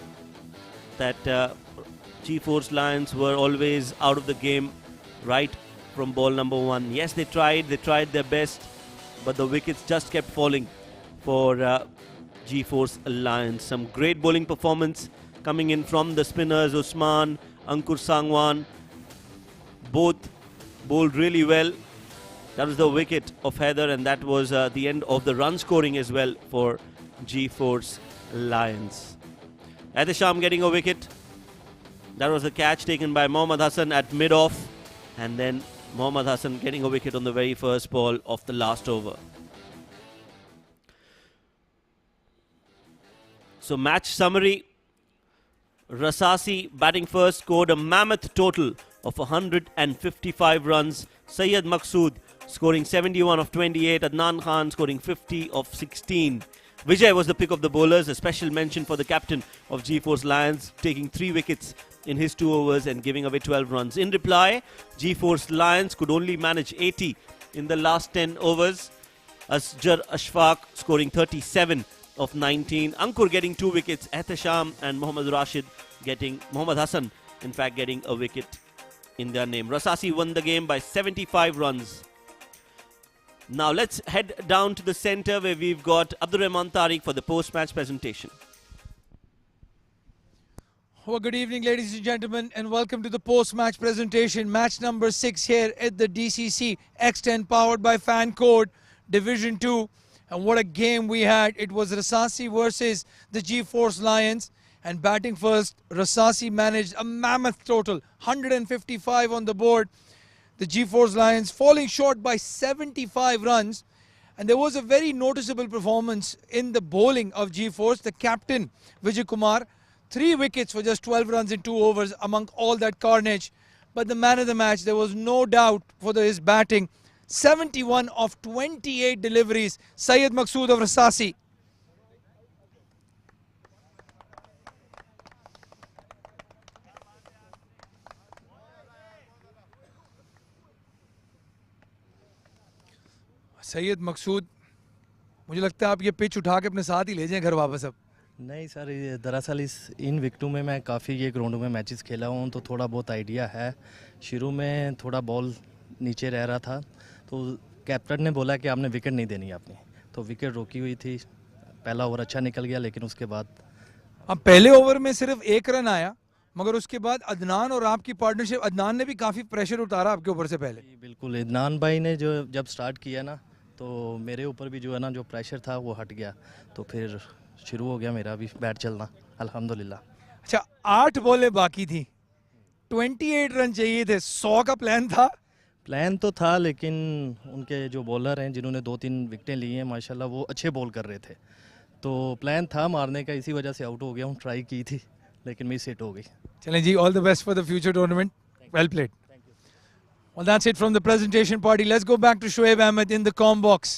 that G-Force Lions were always out of the game right from ball number 1. Yes, they tried their best, but the wickets just kept falling for GeForce Lions. Some great bowling performance coming in from the spinners. Usman, Ankur Sangwan, both bowled really well. That was the wicket of Heather, and that was the end of the run scoring as well for GeForce Lions. Ehtisham getting a wicket. That was a catch taken by Mohammad Hassan at mid-off, and then Mohammad Hassan getting a wicket on the very first ball of the last over. So match summary. Rasasai batting first scored a mammoth total of 155 runs. Syed Maqsood scoring 71 of 28. Adnan Khan scoring 50 of 16. Vijay was the pick of the bowlers. A special mention for the captain of GeForce Lions, taking 3 wickets in his 2 overs and giving away 12 runs. In reply, GeForce Lions could only manage 80 in the last 10 overs. Asjar Ashfaq scoring 37 of 19. Ankur getting 2 wickets. Ehtisham and Mohammad Hassan, in fact, getting a wicket in their name. Rasasai won the game by 75 runs. Now let's head down to the centre where we've got Abdur Rahman Tariq for the post-match presentation. Well, good evening, ladies and gentlemen, and welcome to the post-match presentation. Match number 6 here at the DCC X10, powered by Fan Code, Division 2. And what a game we had. It was Rasasai versus the GeForce Lions. And batting first, Rasasai managed a mammoth total, 155 on the board. The GeForce Lions falling short by 75 runs. And there was a very noticeable performance in the bowling of GeForce. The captain, Vijay Kumar, 3 wickets for just 12 runs in 2 overs among all that carnage. But the man of the match, there was no doubt for his batting. 71 of 28 deliveries. Syed Maqsood of Rasasai. Syed Maqsood, मुझे लगता है आप ये pitch उठा के अपने साथ ही ले जाएं घर वापस अब। नहीं सर, ये दरअसल इन विकेटों में मैं काफ़ी ये ग्राउंड में मैचेस खेला हूँ, तो थोड़ा बहुत आइडिया है। शुरू में थोड़ा बॉल नीचे रह रहा था, तो कैप्टन ने बोला कि आपने विकेट नहीं देनी आपने, तो विकेट रोकी हुई थी। पहला ओवर अच्छा निकल गया, लेकिन उसके बाद अब पहले ओवर में सिर्फ 1 रन आया, मगर उसके बाद अदनान और आपकी पार्टनरशिप, अदनान ने भी काफ़ी प्रेशर उतारा आपके ऊपर से पहले। बिल्कुल, अदनान भाई ने जब स्टार्ट किया ना, तो मेरे ऊपर भी जो है ना, जो प्रेशर था वो हट गया, तो फिर शुरू हो गया मेरा भी बैट चलना, अल्हम्दुलिल्लाह। अच्छा, 8 बॉलें बाकी थी, 28 रन चाहिए थे, 100 का प्लान था? प्लान तो था, लेकिन उनके जो बॉलर हैं जिन्होंने 2-3 विकेटें ली हैं माशाल्लाह, वो अच्छे बॉल कर रहे थे, तो प्लान था मारने का, इसी वजह से आउट हो गया हूँ। ट्राई की थी लेकिन मिस हिट हो गई। चलें जी, all the best for the future tournament. Well played. Well, that's it from the presentation party. Let's go back to Shoaib Ahmed in the comm box.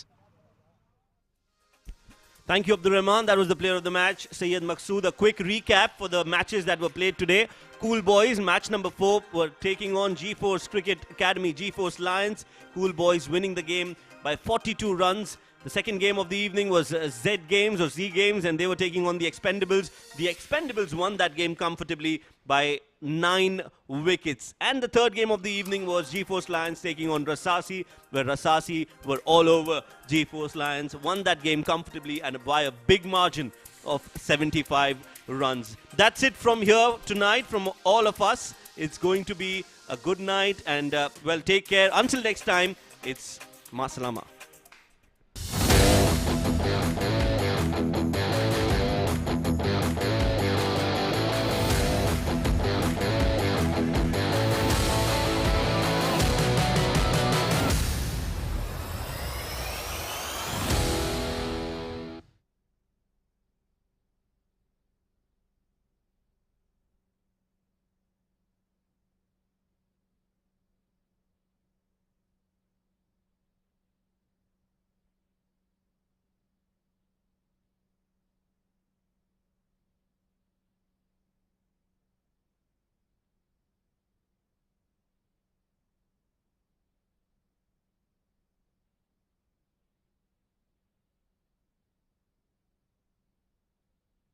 Thank you, Abdur Rahman. That was the player of the match, Syed Maqsood. A quick recap for the matches that were played today. Cool Boys, match number 4, were taking on GeForce Cricket Academy, GeForce Lions. Cool Boys winning the game by 42 runs. The second game of the evening was Z Games or Z Games, and they were taking on the Expendables. The Expendables won that game comfortably by 9 wickets. And the third game of the evening was GeForce Lions taking on Rasasai, where Rasasai were all over GeForce Lions, won that game comfortably and by a big margin of 75 runs. That's it from here tonight from all of us. It's going to be a good night, and well, take care. Until next time, it's Masalama.